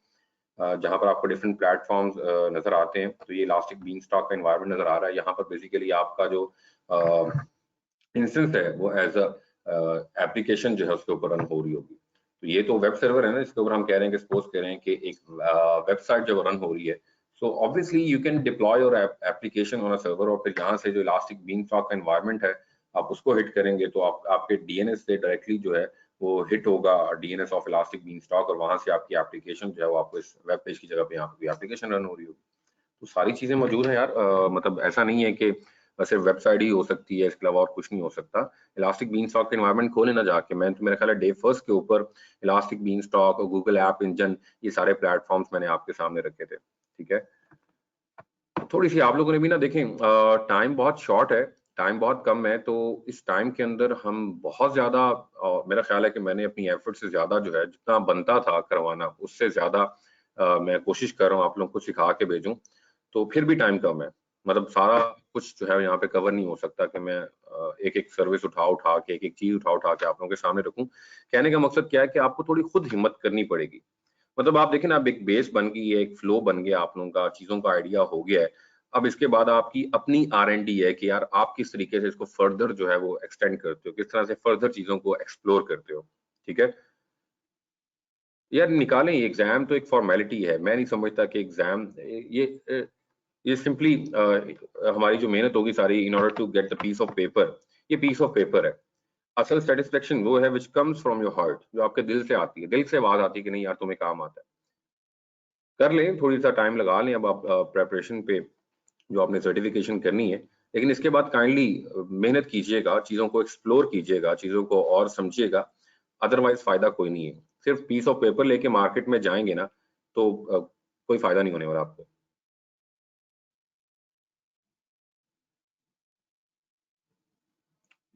जहां पर आपको डिफरेंट प्लेटफॉर्म्स नजर आते हैं, तो ये इलास्टिक बीन स्टॉक का एनवायरनमेंट नजर आ रहा है। यहाँ पर बेसिकली आपका जो इंस्टेंस है वो एज अ एप्लीकेशन जो है उसके ऊपर रन हो रही होगी। तो ये तो वेब सर्वर है ना, इसके ऊपर हम कह रहे हैं कि सपोज कह रहे हैं कि एक वेबसाइट जब रन हो रही है, so obviously you can deploy your application on a server, और फिर यहाँ से जो इलास्टिक बीन स्टॉक का एनवायरनमेंट है आप उसको हिट करेंगे तो आपके DNS से डायरेक्टली जो है वो हिट होगा, DNS of Elastic Beanstalk, और वहां से आपकी एप्लीकेशन जो है वो आपको इस वेब पेज की जगह पे यहाँ पे एप्लीकेशन रन हो रही होगी। तो सारी चीजें मौजूद हैं यार। मतलब ऐसा नहीं है कि सिर्फ वेबसाइट ही हो सकती है, इसके अलावा और कुछ नहीं हो सकता। इलास्टिक बीन स्टॉक के एनवायरनमेंट खोले ना जाके, मैं तो मेरा ख्याल है डे फर्स्ट के ऊपर इलास्टिक बीन स्टॉक और गूगल ऐप इंजन, ये सारे प्लेटफॉर्म्स मैंने आपके सामने रखे थे। ठीक है, थोड़ी सी आप लोगों ने भी ना देखें, टाइम बहुत शॉर्ट है, टाइम बहुत कम है, तो इस टाइम के अंदर हम बहुत ज्यादा, मेरा ख्याल है कि मैंने अपनी एफर्ट से ज्यादा जो है जितना बनता था करवाना, उससे ज्यादा मैं कोशिश कर रहा हूँ आप लोगों को सिखा के भेजूं। तो फिर भी टाइम कम है, मतलब सारा कुछ जो है यहाँ पे कवर नहीं हो सकता कि मैं एक एक सर्विस उठा के, एक एक चीज उठा के आप लोगों के सामने रखूं। कहने का मकसद क्या है कि आपको थोड़ी खुद हिम्मत करनी पड़ेगी। मतलब आप देखें ना, अब एक बेस बन गई है, एक फ्लो बन गया आप लोगों का, चीजों का आइडिया हो गया है। अब इसके बाद आपकी अपनी R&D है कि यार आप किस तरीके से इसको फर्दर जो है वो एक्सटेंड करते हो, किस तरह से फर्दर चीजों को एक्सप्लोर करते हो। ठीक है यार, निकालें एग्जाम तो एक फॉर्मेलिटी है, मैं नहीं समझता कि एग्जाम ये सिंपली हमारी जो मेहनत होगी सारी in order to get the piece of paper, ये पीस ऑफ पेपर है। असल सेटिस्फेक्शन वो है which comes from your heart, जो आपके दिल से आती है, दिल से आवाज आती है कि नहीं यार तुम्हें काम आता है। कर लें, थोड़ी सा टाइम लगा लें अब आप प्रेपरेशन पे, जो आपने सर्टिफिकेशन करनी है। लेकिन इसके बाद काइंडली मेहनत कीजिएगा, चीजों को एक्सप्लोर कीजिएगा, चीजों को और समझिएगा, अदरवाइज फायदा कोई नहीं है। सिर्फ पीस ऑफ पेपर लेके मार्केट में जाएंगे ना तो कोई फायदा नहीं होने वाला आपको।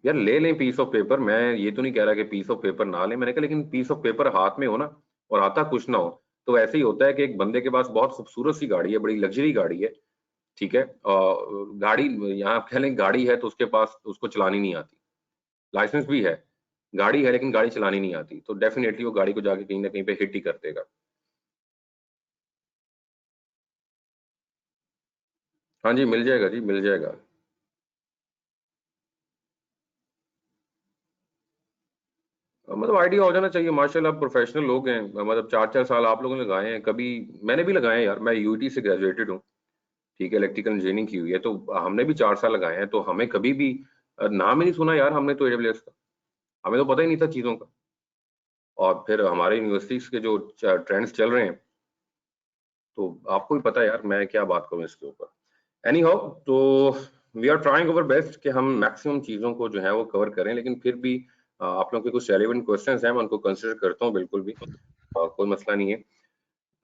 यार ले लें पीस ऑफ पेपर, मैं ये तो नहीं कह रहा कि पीस ऑफ पेपर ना लें, मैंने कहा लेकिन पीस ऑफ पेपर हाथ में हो ना, और आता कुछ ना हो, तो ऐसे ही होता है कि एक बंदे के पास बहुत खूबसूरत सी गाड़ी है, बड़ी लग्जरी गाड़ी है, ठीक है। गाड़ी, यहाँ आप कह लें गाड़ी है तो उसके पास उसको चलानी नहीं आती, लाइसेंस भी है, गाड़ी है लेकिन गाड़ी चलानी नहीं आती, तो डेफिनेटली वो गाड़ी को जाके कहीं ना कहीं पे हिट ही कर देगा। हाँ जी मिल जाएगा जी, मिल जाएगा। मतलब आइडिया हो जाना चाहिए। माशाल्लाह प्रोफेशनल लोग हैं, मतलब 4-4 साल आप लोगों ने लगाए हैं, कभी मैंने भी लगाए हैं यार। मैं यूटी से ग्रेजुएटेड हूँ, ठीक है, इलेक्ट्रिकल इंजीनियरिंग की हुई है, तो हमने भी 4 साल लगाए हैं, तो हमें कभी भी नाम ही नहीं सुना यार हमने तो AWS का, हमें तो पता ही नहीं था चीज़ों का। और फिर हमारे यूनिवर्सिटीज के जो ट्रेंड्स चल रहे हैं, तो आपको भी पता है यार, मैं क्या बात करूं इसके ऊपर। एनी हाउ, तो we are trying our best कि हम मैक्सिमम चीज़ों को जो है वो कवर करें, लेकिन फिर भी आप लोगों के कुछ रेलिवेंट क्वेश्चंस हैं, मैं उनको कंसिडर करता हूँ बिल्कुल भी, कोई मसला नहीं है।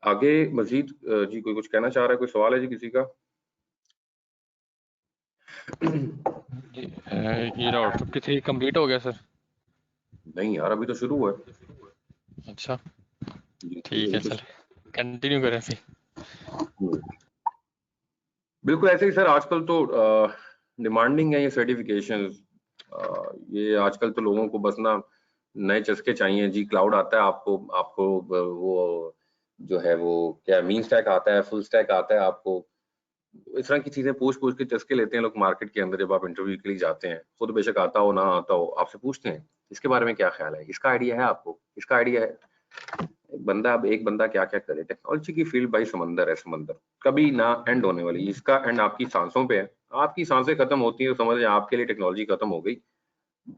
आगे मजीद जी कोई कुछ कहना चाह रहा है, कोई सवाल है जी किसी का? जी ये राउट 53 कंप्लीट हो गया सर? नहीं यार अभी तो शुरू हुआ है। अच्छा जी, ठीक अभी है, तो चल कंटिन्यू करें फिर। बिल्कुल ऐसे ही सर, आजकल तो डिमांडिंग है ये सर्टिफिकेशंस। ये आजकल तो लोगों को बस ना नए चस्के चाहिए जी। क्लाउड आता है आपको, वो जो है वो क्या मीन स्टैक आता है, फुल स्टैक आता है आपको, इस तरह की चीजें पूछ पूछ के चस्के लेते हैं लोग मार्केट के अंदर। जब आप इंटरव्यू के लिए जाते हैं, खुद बेशक आता हो ना आता हो, आपसे पूछते हैं इसके बारे में क्या ख्याल है, इसका आइडिया है आपको, इसका आइडिया है। एक बंदा क्या क्या करे। टेक्नोलॉजी की फील्ड भाई समंदर है, समंदर कभी ना एंड होने वाली। इसका एंड आपकी सांसों पे है, आपकी सांसें खत्म होती है तो समझ आपके लिए टेक्नोलॉजी खत्म हो गई,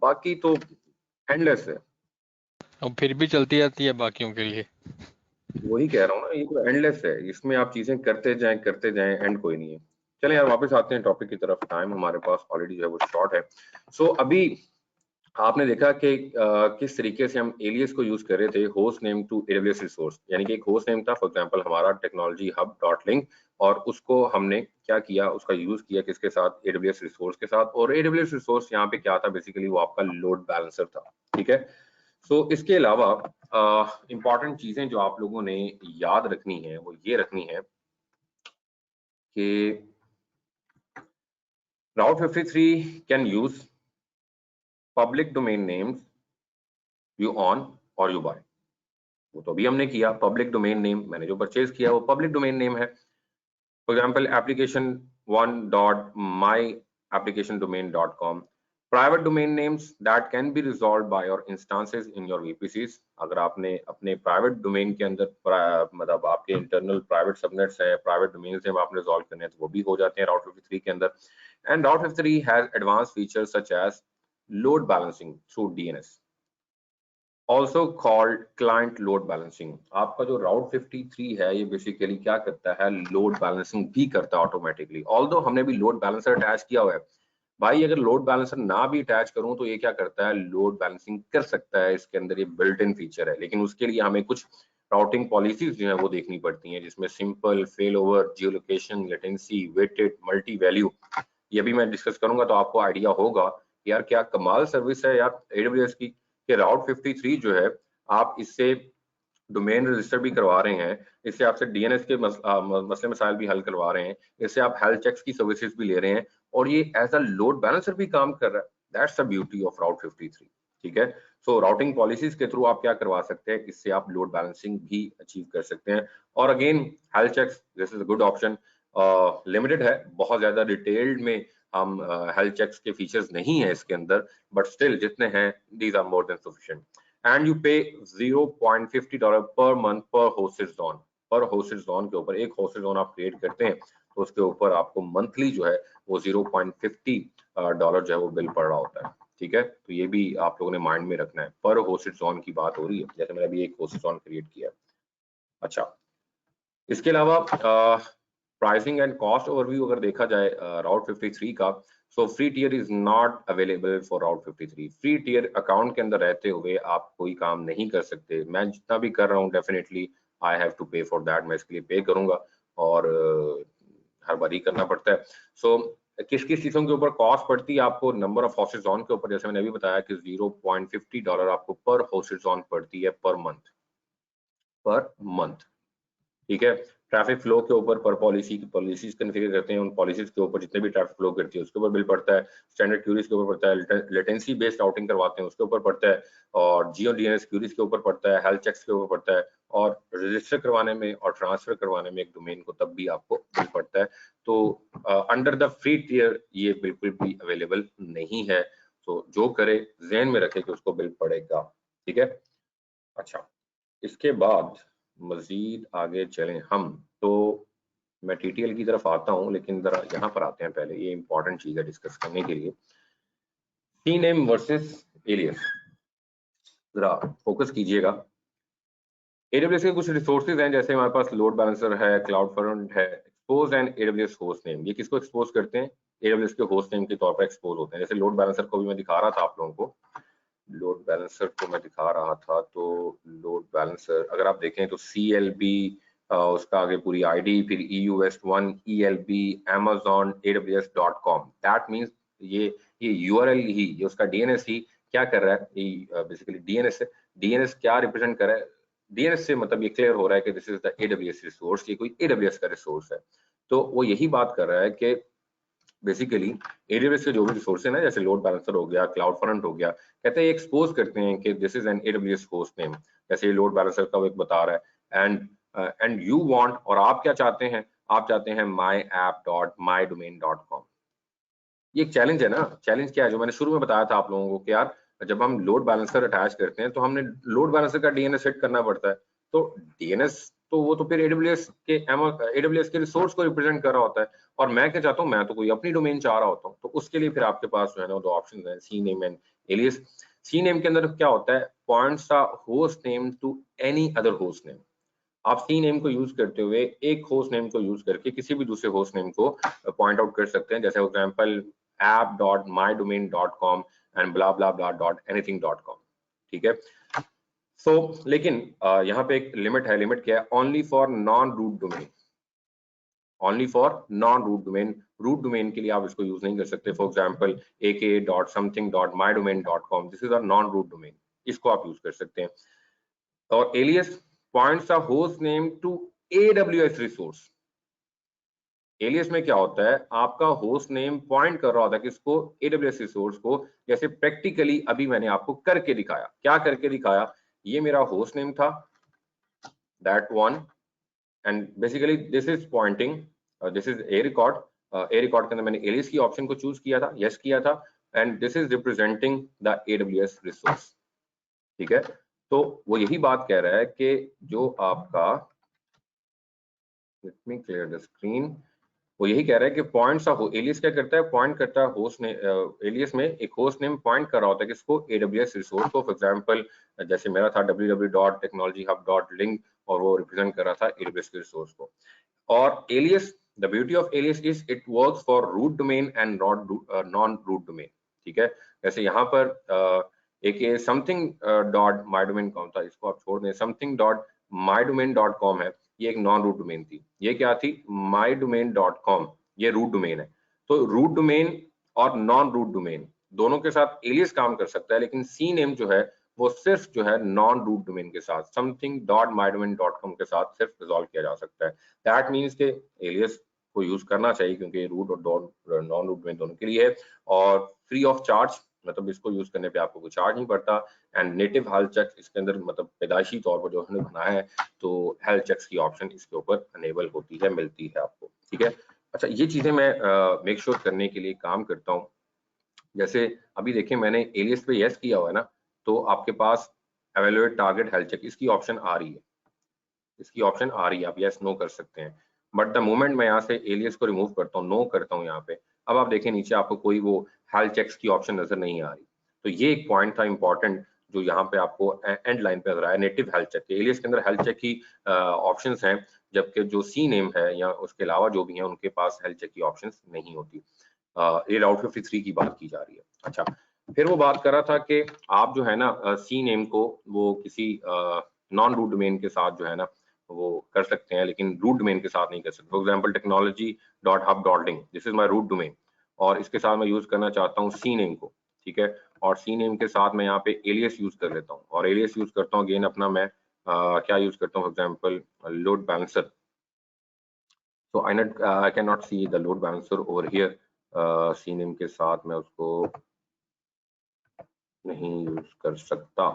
बाकी तो एंडलेस है। और फिर भी चलती जाती है बाकियों के लिए। वही कह रहा हूँ ना, ये तो एंडलेस है, इसमें आप चीजें करते जाएं, एंड कोई नहीं है। चलें यार वापस आते हैं टॉपिक की तरफ, टाइम हमारे पास ऑलरेडी जो है वो शॉर्ट है। सो अभी आपने देखा कि किस तरीके से हम एलियस को यूज कर रहे थे, host name to AWS resource, यानी कि एक होस्ट नेम था फॉर एग्जांपल हमारा टेक्नोलॉजी हब डॉट लिंक, और उसको हमने क्या किया, उसका यूज किया किसके साथ, AWS रिसोर्स के साथ। और AWS रिसोर्स यहाँ पे क्या था, बेसिकली वो आपका लोड बैलेंसर था, ठीक है। सो इसके अलावा इंपॉर्टेंट चीजें जो आप लोगों ने याद रखनी है वो ये रखनी है कि Route 53 can use public domain names you own or you buy। वो तो अभी हमने किया, पब्लिक डोमेन नेम मैंने जो परचेज किया वो पब्लिक डोमेन नेम है। For example application1.myapplicationdomain.com। Private domain names that can be resolved by your instances in your VPCs। अगर आपने अपने प्राइवेट डोमेन के अंदर मतलब आपके इंटरनल प्राइवेट सबनेट्स है, प्राइवेट डोमेन्स हैं, आपने रिजॉल्व करने हैं तो वो भी हो जाते हैं राउट 53 के अंदर। And Route 53 has advance features such as load balancing through DNS, also called client load balancing। आपका जो राउट 53 है ये बेसिकली क्या करता है, लोड बैलेंसिंग भी करता है ऑटोमेटिकली। ऑल्दो हमने भी लोड बैलेंसर अटैच किया हुआ है भाई, अगर लोड बैलेंसर ना भी अटैच करूं तो ये क्या करता है, लोड बैलेंसिंग कर सकता है, इसके अंदर ये बिल्ट इन फीचर है। लेकिन उसके लिए हमें कुछ राउटिंग पॉलिसीज जो है वो देखनी पड़ती हैं, जिसमें simple, fail over, geo location, latency, weighted, multi value, ये भी मैं डिस्कस करूंगा तो आपको आइडिया होगा यार क्या कमाल सर्विस है यार AWS की, कि राउट 53 जो है आप इससे डोमेन रजिस्टर भी करवा रहे हैं, इससे आपसे DNS के मसले मसाइल भी हल करवा रहे हैं, इससे आप हेल्थ चेक्स की सर्विसेज भी ले रहे हैं, और ये एज अ लोड बैलेंसर भी काम कर रहा है। That's the beauty of route 53, ठीक है। सो राउटिंग पॉलिसीज के थ्रू आप क्या करवा सकते हैं, इससे आप लोड बैलेंसिंग भी अचीव कर सकते हैं। और again health checks, this is a good option. Limited है, बहुत ज्यादा डिटेल्ड में हम हेल्थ चेक्स के फीचर्स नहीं है इसके अंदर, बट स्टिल जितने हैं these are more than sufficient. And you pay $0.50 per month per hosted zone. Per hosted zone के ऊपर, एक होस्टेड जोन आप क्रिएट करते हैं तो उसके ऊपर आपको मंथली जो है वो $0.50 जो है वो बिल पड़ रहा होता है, ठीक है। तो ये भी आप लोगों ने माइंड में रखना है, पर होस्टेड जोन की बात हो रही है, जैसे मैंने अभी एक होस्टेड जोन क्रिएट किया। अच्छा, इसके अलावा प्राइसिंग एंड कॉस्ट ओवरव्यू अगर देखा जाए राउट 53 का, so free tier is not available for Route 53। Free tier account के अंदर रहते हुए आप कोई काम नहीं कर सकते। मैं जितना भी कर रहा हूँ डेफिनेटली आई हैव टू पे फॉर दैट, मैं इसके लिए पे करूंगा, और हर बार ही करना पड़ता है। सो किस किस चीजों के ऊपर कॉस्ट पड़ती है आपको, नंबर ऑफ होस्टेड जोन के ऊपर, जैसे मैंने अभी बताया कि $0.50 आपको पर होस्टेड जोन पड़ती है पर मंथ, ठीक है। ट्रैफिक फ्लो के ऊपर पर पॉलिसीज कन्फिगर करते हैं, उन पॉलिसीज के ऊपर जितने भी ट्रैफिक फ्लो करती है उसके ऊपर बिल पड़ता है। स्टैंडर्ड क्यूरीज के ऊपर पड़ता है, लेटेंसी बेस्ड राउटिंग करवाते हैं उसके ऊपर पड़ता है, और जियो डीएनएस क्यूरीज के ऊपर पड़ता है, हेल्थ चेक्स के ऊपर पड़ता है, और रजिस्टर करवाने में और ट्रांसफर करवाने में एक डोमेन को तब भी आपको बिल पड़ता है। तो अंडर द फ्री टियर ये बिल्कुल भी अवेलेबल नहीं है, तो जो करे ज़हन में रखे कि उसको बिल पड़ेगा, ठीक है। अच्छा, इसके बाद मजीद आगे चलें हम, तो मैं टीटीएल की तरफ आता हूं, लेकिन जरा यहाँ पर आते हैं पहले, ये इंपॉर्टेंट चीज है डिस्कस करने के लिए, सीनेम वर्सेस एलियस। जरा फोकस कीजिएगा। एडब्ल्यूएस के कुछ रिसोर्सेज हैं, जैसे हमारे पास लोड बैलेंसर है, क्लाउड फ्रंट है, expose and AWS host name. ये किसको एक्सपोज करते हैं? एडब्ल्यूएस के होस्ट नेम के तौर पर एक्सपोज होते हैं। जैसे लोड बैलेंसर को भी मैं दिखा रहा था आप लोगों को, लोड बैलेंसर को मैं दिखा रहा था, तो लोड बैलेंसर अगर आप देखें तो CLB, उसका आगे पूरी आईडी, फिर EU West 1 ELB Amazon AWS.com। That means ये URL ही, ये उसका DNS ही क्या कर रहा है, ये बेसिकली DNS है। DNS क्या रिप्रेजेंट कर रहा है? DNS से मतलब ये क्लियर हो रहा है कि this is the AWS resource, ये कोई AWS का रिसोर्स है। तो वो यही बात कर रहा है कि बेसिकली AWS के जो भी रिसोर्स है ना, जैसे लोड बैलेंसर हो गया, क्लाउड फ्रंट हो गया, कहते हैं एक्सपोज करते हैं कि this is an AWS host name. जैसे ये लोड बैलेंसर का वो एक बता रहा है, एंड यू वांट, और आप क्या चाहते हैं? आप चाहते हैं myapp.mydomain.com। ये एक चैलेंज है ना। चैलेंज क्या है? जो मैंने शुरू में बताया था आप लोगों को कि यार जब हम लोड बैलेंसर अटैच करते हैं तो हमने लोड बैलेंसर का DNS सेट करना पड़ता है। तो DNS तो वो तो फिर AWS के रिसोर्स को रिप्रेजेंट कर रहा होता है, और मैं क्या चाहता हूँ, मैं तो कोई अपनी डोमेन चाह रहा होता हूँ। तो उसके लिए फिर आपके पास जो है ना दो ऑप्शन है, CNAME एंड एलियस। CNAME के अंदर क्या होता है? Points the host name to any other host name. आप CNAME को यूज करते हुए एक होस्ट नेम को यूज करके किसी भी दूसरे होस्ट नेम को पॉइंट आउट कर सकते हैं। जैसे for example app.mydomain.com and blah blah blah .anything.com, ठीक है। सो लेकिन यहाँ पे एक लिमिट है। लिमिट क्या है? Only for non root domain, only for non root domain. Root domain के लिए आप इसको यूज नहीं कर सकते। For example aka.something.mydomain.com, this is a non root domain, इसको आप यूज कर सकते हैं। और alias points a host name to AWS resource. Alias में क्या होता है? आपका होस्ट नेम पॉइंट कर रहा होता है किसको? AWS रिसोर्स को। जैसे प्रैक्टिकली अभी मैंने आपको करके दिखाया। क्या करके दिखाया? ये मेरा होस्ट नेम था, that one, and basically this is pointing, this is a record. A record के अंदर मैंने एलियस की ऑप्शन को चूज किया था, यस किया था, and this is representing the AWS resource, ठीक है। तो वो यही बात कह रहा है कि जो आपका, let me clear the screen, वो यही कह रहा है कि पॉइंट्स ऑफ एलियस क्या करता है? पॉइंट करता है होस्ट ने, एलियस में एक होस्ट नेम पॉइंट कर रहा होता है किसको? AWS रिसोर्स को। फॉर एग्जांपल जैसे मेरा था www.technologyhub.link, और वो रिप्रेजेंट कर रहा था AWS के रिसोर्स को। और alias, the beauty of alias is it works for root domain and non root domain, ठीक है। जैसे यहाँ पर एक something.mydomain.com था, इसको आप छोड़ दें। something.mydomain.com है, ये एक नॉन रूट डोमेन थी। ये क्या थी? mydomain.com, ये रूट डोमेन है। तो रूट डोमेन और नॉन रूट डोमेन दोनों के साथ एलियस काम कर सकता है, लेकिन CNAME जो है वो सिर्फ जो है नॉन रूट डोमेन के साथ something.mydomain.com के साथ सिर्फ रिजॉल्व किया जा सकता है। दैट मींस के एलियस को यूज करना चाहिए, क्योंकि रूट और नॉन रूट डोमेन दोनों के लिए है, और फ्री ऑफ चार्ज, मतलब इसको यूज करने पे आपको कोई चार्ज नहीं पड़ता। एंड नेटिव हेल्थ चेक इसके अंदर, मतलब पैदाइशी तौर पर जो हमने बनाया है, तो हेल्थ चेक्स की ऑप्शन इसके ऊपर अनेबल होती है, मिलती है आपको, ठीक है। अच्छा, ये चीजें मैं मेक श्योर करने के लिए काम करता हूँ। जैसे अभी देखिए मैंने एलियस पे यस किया हुआ है ना, तो आपके पास एवेलुएट टारगेट हेल्थ चेक, इसकी ऑप्शन आ रही है, इसकी ऑप्शन आ रही है, आप यस नो कर सकते हैं। बट द मोमेंट मैं यहाँ से एलियस को रिमूव करता हूँ, नो करता हूँ यहाँ पे, अब आप देखें नीचे आपको कोई वो हेल्थ चेक्स की ऑप्शन नजर नहीं आ रही। तो ये एक पॉइंट था इंपॉर्टेंट, जो यहाँ पे आपको एंड लाइन पे नजर आया। नेटिव हेल्थ चेक, एलियस के अंदर हेल्थ चेक की ऑप्शंस हैं, जबकि जो CNAME है या उसके अलावा जो भी है उनके पास हेल्थ चेक की ऑप्शंस नहीं होती। ये राउट 53 की बात की जा रही है। अच्छा, फिर वो बात कर रहा था कि आप जो है ना CNAME को वो किसी नॉन रूट डोमेन के साथ जो है ना वो कर सकते हैं, लेकिन रूट डोमेन के साथ नहीं कर सकते। For example technology.hub.link, this is my root domain, और इसके साथ मैं यूज करना चाहता हूँ CNAME को, ठीक है। और CNAME के साथ मैं यहाँ पे एलियस यूज कर लेता हूँ, और एलियस यूज करता हूँ अगेन अपना मैं क्या यूज करता हूँ? For example load balancer, So I cannot see the load balancer over here. CNAME के साथ मैं उसको नहीं यूज कर सकता।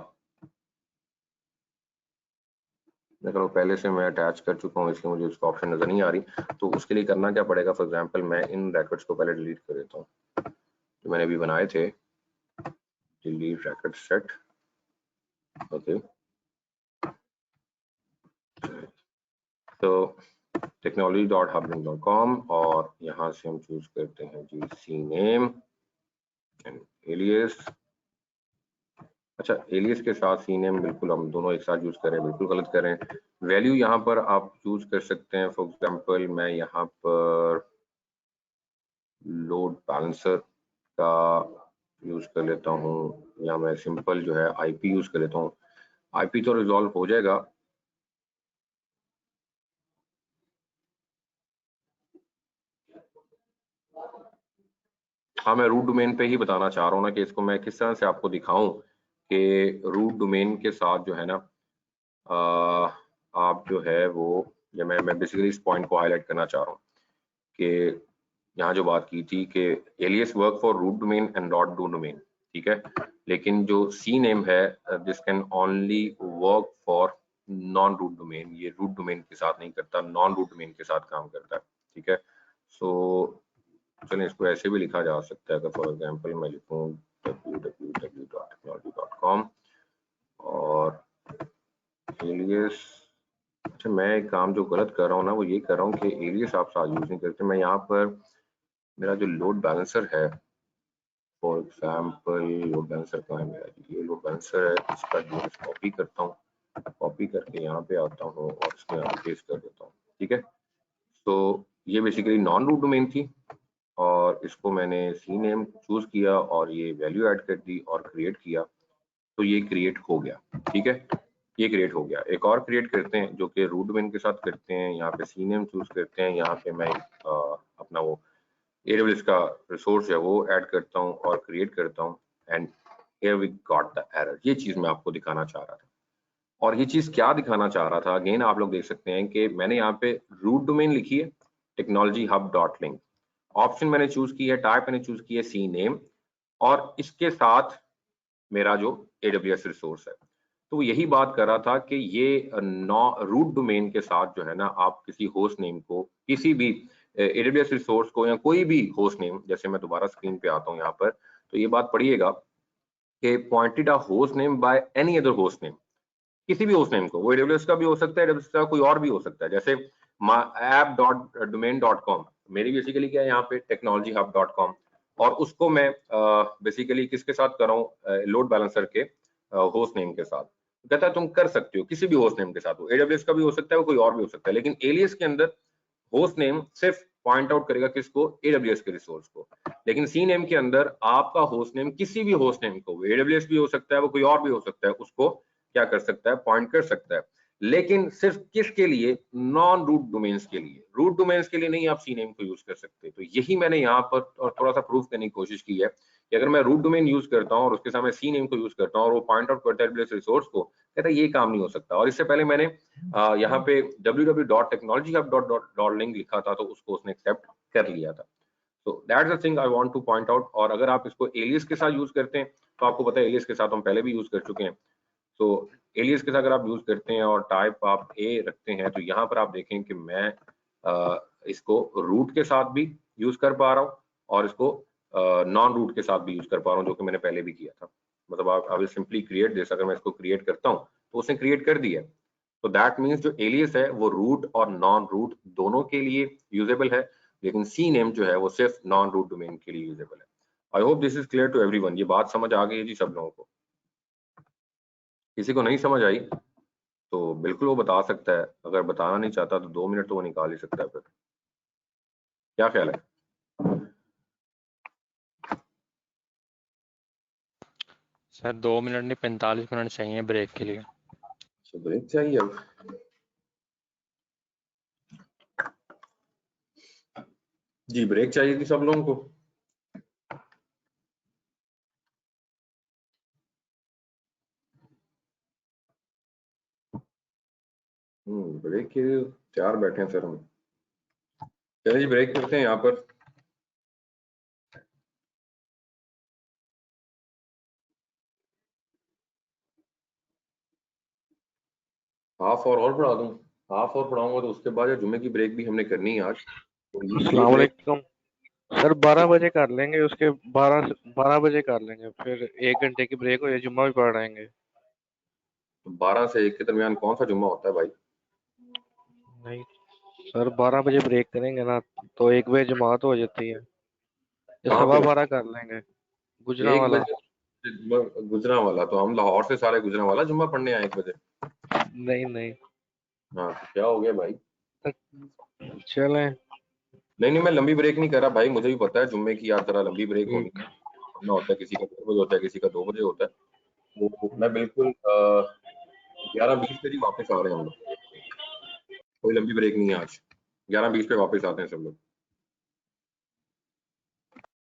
देखो पहले से मैं अटैच कर चुका हूँ, इसलिए मुझे उसका ऑप्शन नजर नहीं आ रही। तो उसके लिए करना क्या पड़ेगा, फॉर एग्जांपल मैं इन रैकेट्स को पहले डिलीट कर देता हूँ जो मैंने अभी बनाए थे। Delete racket set, okay. तो technology.hublink.com और यहाँ से हम चूज करते हैं जी CNAME एंड एलियस। अच्छा, एलियस के साथ CNAME बिल्कुल हम दोनों एक साथ यूज करें, बिल्कुल गलत करें। वैल्यू यहाँ पर आप चूज कर सकते हैं। फॉर एग्जांपल मैं यहाँ पर लोड बैलेंसर का यूज कर लेता हूँ, या मैं सिंपल जो है IP यूज कर लेता हूँ। IP तो रिजॉल्व हो जाएगा। हाँ, मैं रूट डोमेन पे ही बताना चाह रहा हूँ ना कि इसको मैं किस तरह से आपको दिखाऊं कि रूट डोमेन के साथ जो है ना आप जो है वो, या मैं बेसिकली इस पॉइंट को हाईलाइट करना चाह रहा हूँ कि यहाँ जो बात की थी कि alias work for root domain and not do domain, ठीक है। लेकिन जो CNAME है this can only work for non root domain. ये रूट डोमेन के साथ नहीं करता, नॉन रूट डोमेन के साथ काम करता है, ठीक है। सो चलिए इसको ऐसे भी लिखा जा सकता है। अगर फॉर एग्जांपल मैं लिखूं www.technology.com और एलियस। अच्छा, मैं एक काम जो गलत कर रहा हूँ ना वो ये कर रहा हूँ कि एलियस आप साथ यूज नहीं करते। मैं यहाँ पर मेरा जो लोड बैलेंसर है, फॉर एग्जांपल लोड बैलेंसर कहाँ है मेरा, ये लोड बैलेंसर है, इसका डीएनएस कॉपी करता हूँ, कॉपी करके यहाँ पे आता हूँ और इसमें यहाँ पेस्ट कर देता हूँ, ठीक है। तो ये बेसिकली नॉन रूट डोमेन थी और इसको मैंने CNAME चूज किया और ये वैल्यू ऐड कर दी और क्रिएट किया, तो ये क्रिएट हो गया, ठीक है। ये क्रिएट हो गया। एक और क्रिएट करते हैं जो कि रूट डोमेन के साथ करते हैं। यहाँ पे CNAME चूज करते हैं, यहाँ पे मैं अपना वो AWS का रिसोर्स है वो ऐड करता हूँ और क्रिएट करता हूँ and here we got the error. ये चीज मैं आपको दिखाना चाह रहा था। और ये चीज क्या दिखाना चाह रहा था, अगेन आप लोग देख सकते हैं कि मैंने यहाँ पे रूट डोमेन लिखी है technologyhub.link, ऑप्शन मैंने चूज की है, टाइप मैंने चूज की है CNAME और इसके साथ मेरा जो AWS रिसोर्स है। तो यही बात कर रहा था कि ये रूट डोमेन के साथ जो है ना आप किसी होस्ट नेम को, किसी भी AWS रिसोर्स को या कोई भी होस्ट नेम, जैसे मैं दोबारा स्क्रीन पे आता हूँ यहाँ पर, तो ये बात पढ़िएगा कि pointed a host name by any other host name, किसी भी होस्ट नेम को, वो AWS का भी हो सकता है, AWS का कोई और भी हो सकता है। जैसे app.domain.com, मेरी बेसिकली क्या है यहाँ पे technologyhub.com, और उसको मैं बेसिकली किसके साथ कर रहा हूँ, लोड बैलेंसर के होस्ट नेम के साथ। कहता है तुम कर सकते हो किसी भी होस्ट नेम के साथ, वो AWS का भी हो सकता है, वो कोई और भी हो सकता है, लेकिन एलियस के अंदर होस्ट नेम सिर्फ पॉइंट आउट करेगा किसको, AWS के रिसोर्स को। लेकिन CNAME के अंदर आपका होस्ट नेम किसी भी होस्ट नेम को, वो AWS भी हो सकता है, वो कोई और भी हो सकता है, उसको क्या कर सकता है, पॉइंट कर सकता है। लेकिन सिर्फ किसके लिए, नॉन रूट डोमेन्स के लिए। रूट डोमेन्स के लिए नहीं आप CNAME को यूज कर सकते। तो यही मैंने यहाँ पर थोड़ा सा प्रूफ करने की कोशिश की है कि अगर मैं रूट डोमेन यूज करता हूँ और उसके साथ मैं CNAME को यूज करता हूँ और वो पॉइंट आउट करता है AWS रिसोर्स को, कहता है ये काम नहीं हो सकता। और इससे पहले मैंने यहाँ पे www.technologyhub.link लिखा था, तो उसको उसने एक्सेप्ट कर लिया था। तो that's the thing I want two point out. और अगर आप इसको एलियस के साथ यूज करते हैं तो आपको पता है एलियस के साथ हम पहले भी यूज कर चुके हैं। तो एलियस के साथ अगर आप यूज करते हैं और टाइप आप A रखते हैं, तो यहाँ पर आप देखें कि मैं इसको रूट के साथ भी यूज कर पा रहा हूँ और इसको नॉन रूट के साथ भी यूज कर पा रहा हूँ, जो कि मैंने पहले भी किया था। मतलब आप I will simply create this, अगर मैं इसको क्रिएट करता हूँ तो उसने क्रिएट कर दिया। तो दैट मीन्स जो एलियस है वो रूट और नॉन रूट दोनों के लिए यूजेबल है, लेकिन CNAME जो है वो सिर्फ नॉन रूट डोमेन के लिए यूजेबल है। I hope this is clear to everyone. ये बात समझ आ गई है जी सब लोगों को? किसी को नहीं समझ आई तो बिल्कुल वो बता सकता है, अगर बताना नहीं चाहता तो 2 मिनट तो वो निकाल ही सकता है। फिर क्या ख्याल है? सर 2 मिनट नहीं 45 मिनट चाहिए ब्रेक के लिए। तो ब्रेक चाहिए अब? जी ब्रेक चाहिए थी सब लोगों को। ब्रेक के लिए तैयार बैठे हैं सर हम। चलिए जी ब्रेक करते हैं यहाँ पर। हाफ और पढ़ा दूं? हाफ और पढ़ाऊंगा तो उसके बाद जुम्मे की ब्रेक भी हमने करनी है आज। और ये अस्सलाम ब्रेक वालेकुम सर, 12 बजे कर लेंगे, उसके 12 बजे कर लेंगे, फिर 1 घंटे की ब्रेक हो, जुम्मा भी पढ़ आएंगे। 12 से 1 के दरमियान कौन सा जुम्मा होता है भाई? नहीं सर, 12 बजे ब्रेक करेंगे ना तो 1 बजे जमात हो जाती है, या कहाँ सवा पे? 12 कर लेंगे। गुजरा 1 वाला। बजे गुजरा वाला? तो हम लाहौर से सारे गुजरा वाला जुम्मा पढ़ने आए 1 बजे। नहीं नहीं। हाँ तो क्या हो गया भाई? चलें। नहीं मैं लंबी ब्रेक नहीं कर रहा भाई, मुझे भी पता है जुम्मे की यार तरह लंबी ब्रेक होनी ठीक है। पढ़ना होता है, किसी का 4 बजे होता है, किसी का 2 बजे होता है। तो मैं बिल्कुल 11:20 पे ही वापस आ रहे हैं हम लोग, कोई लंबी ब्रेक नहीं है आज। 11:20 पे वापस आते हैं सब लोग।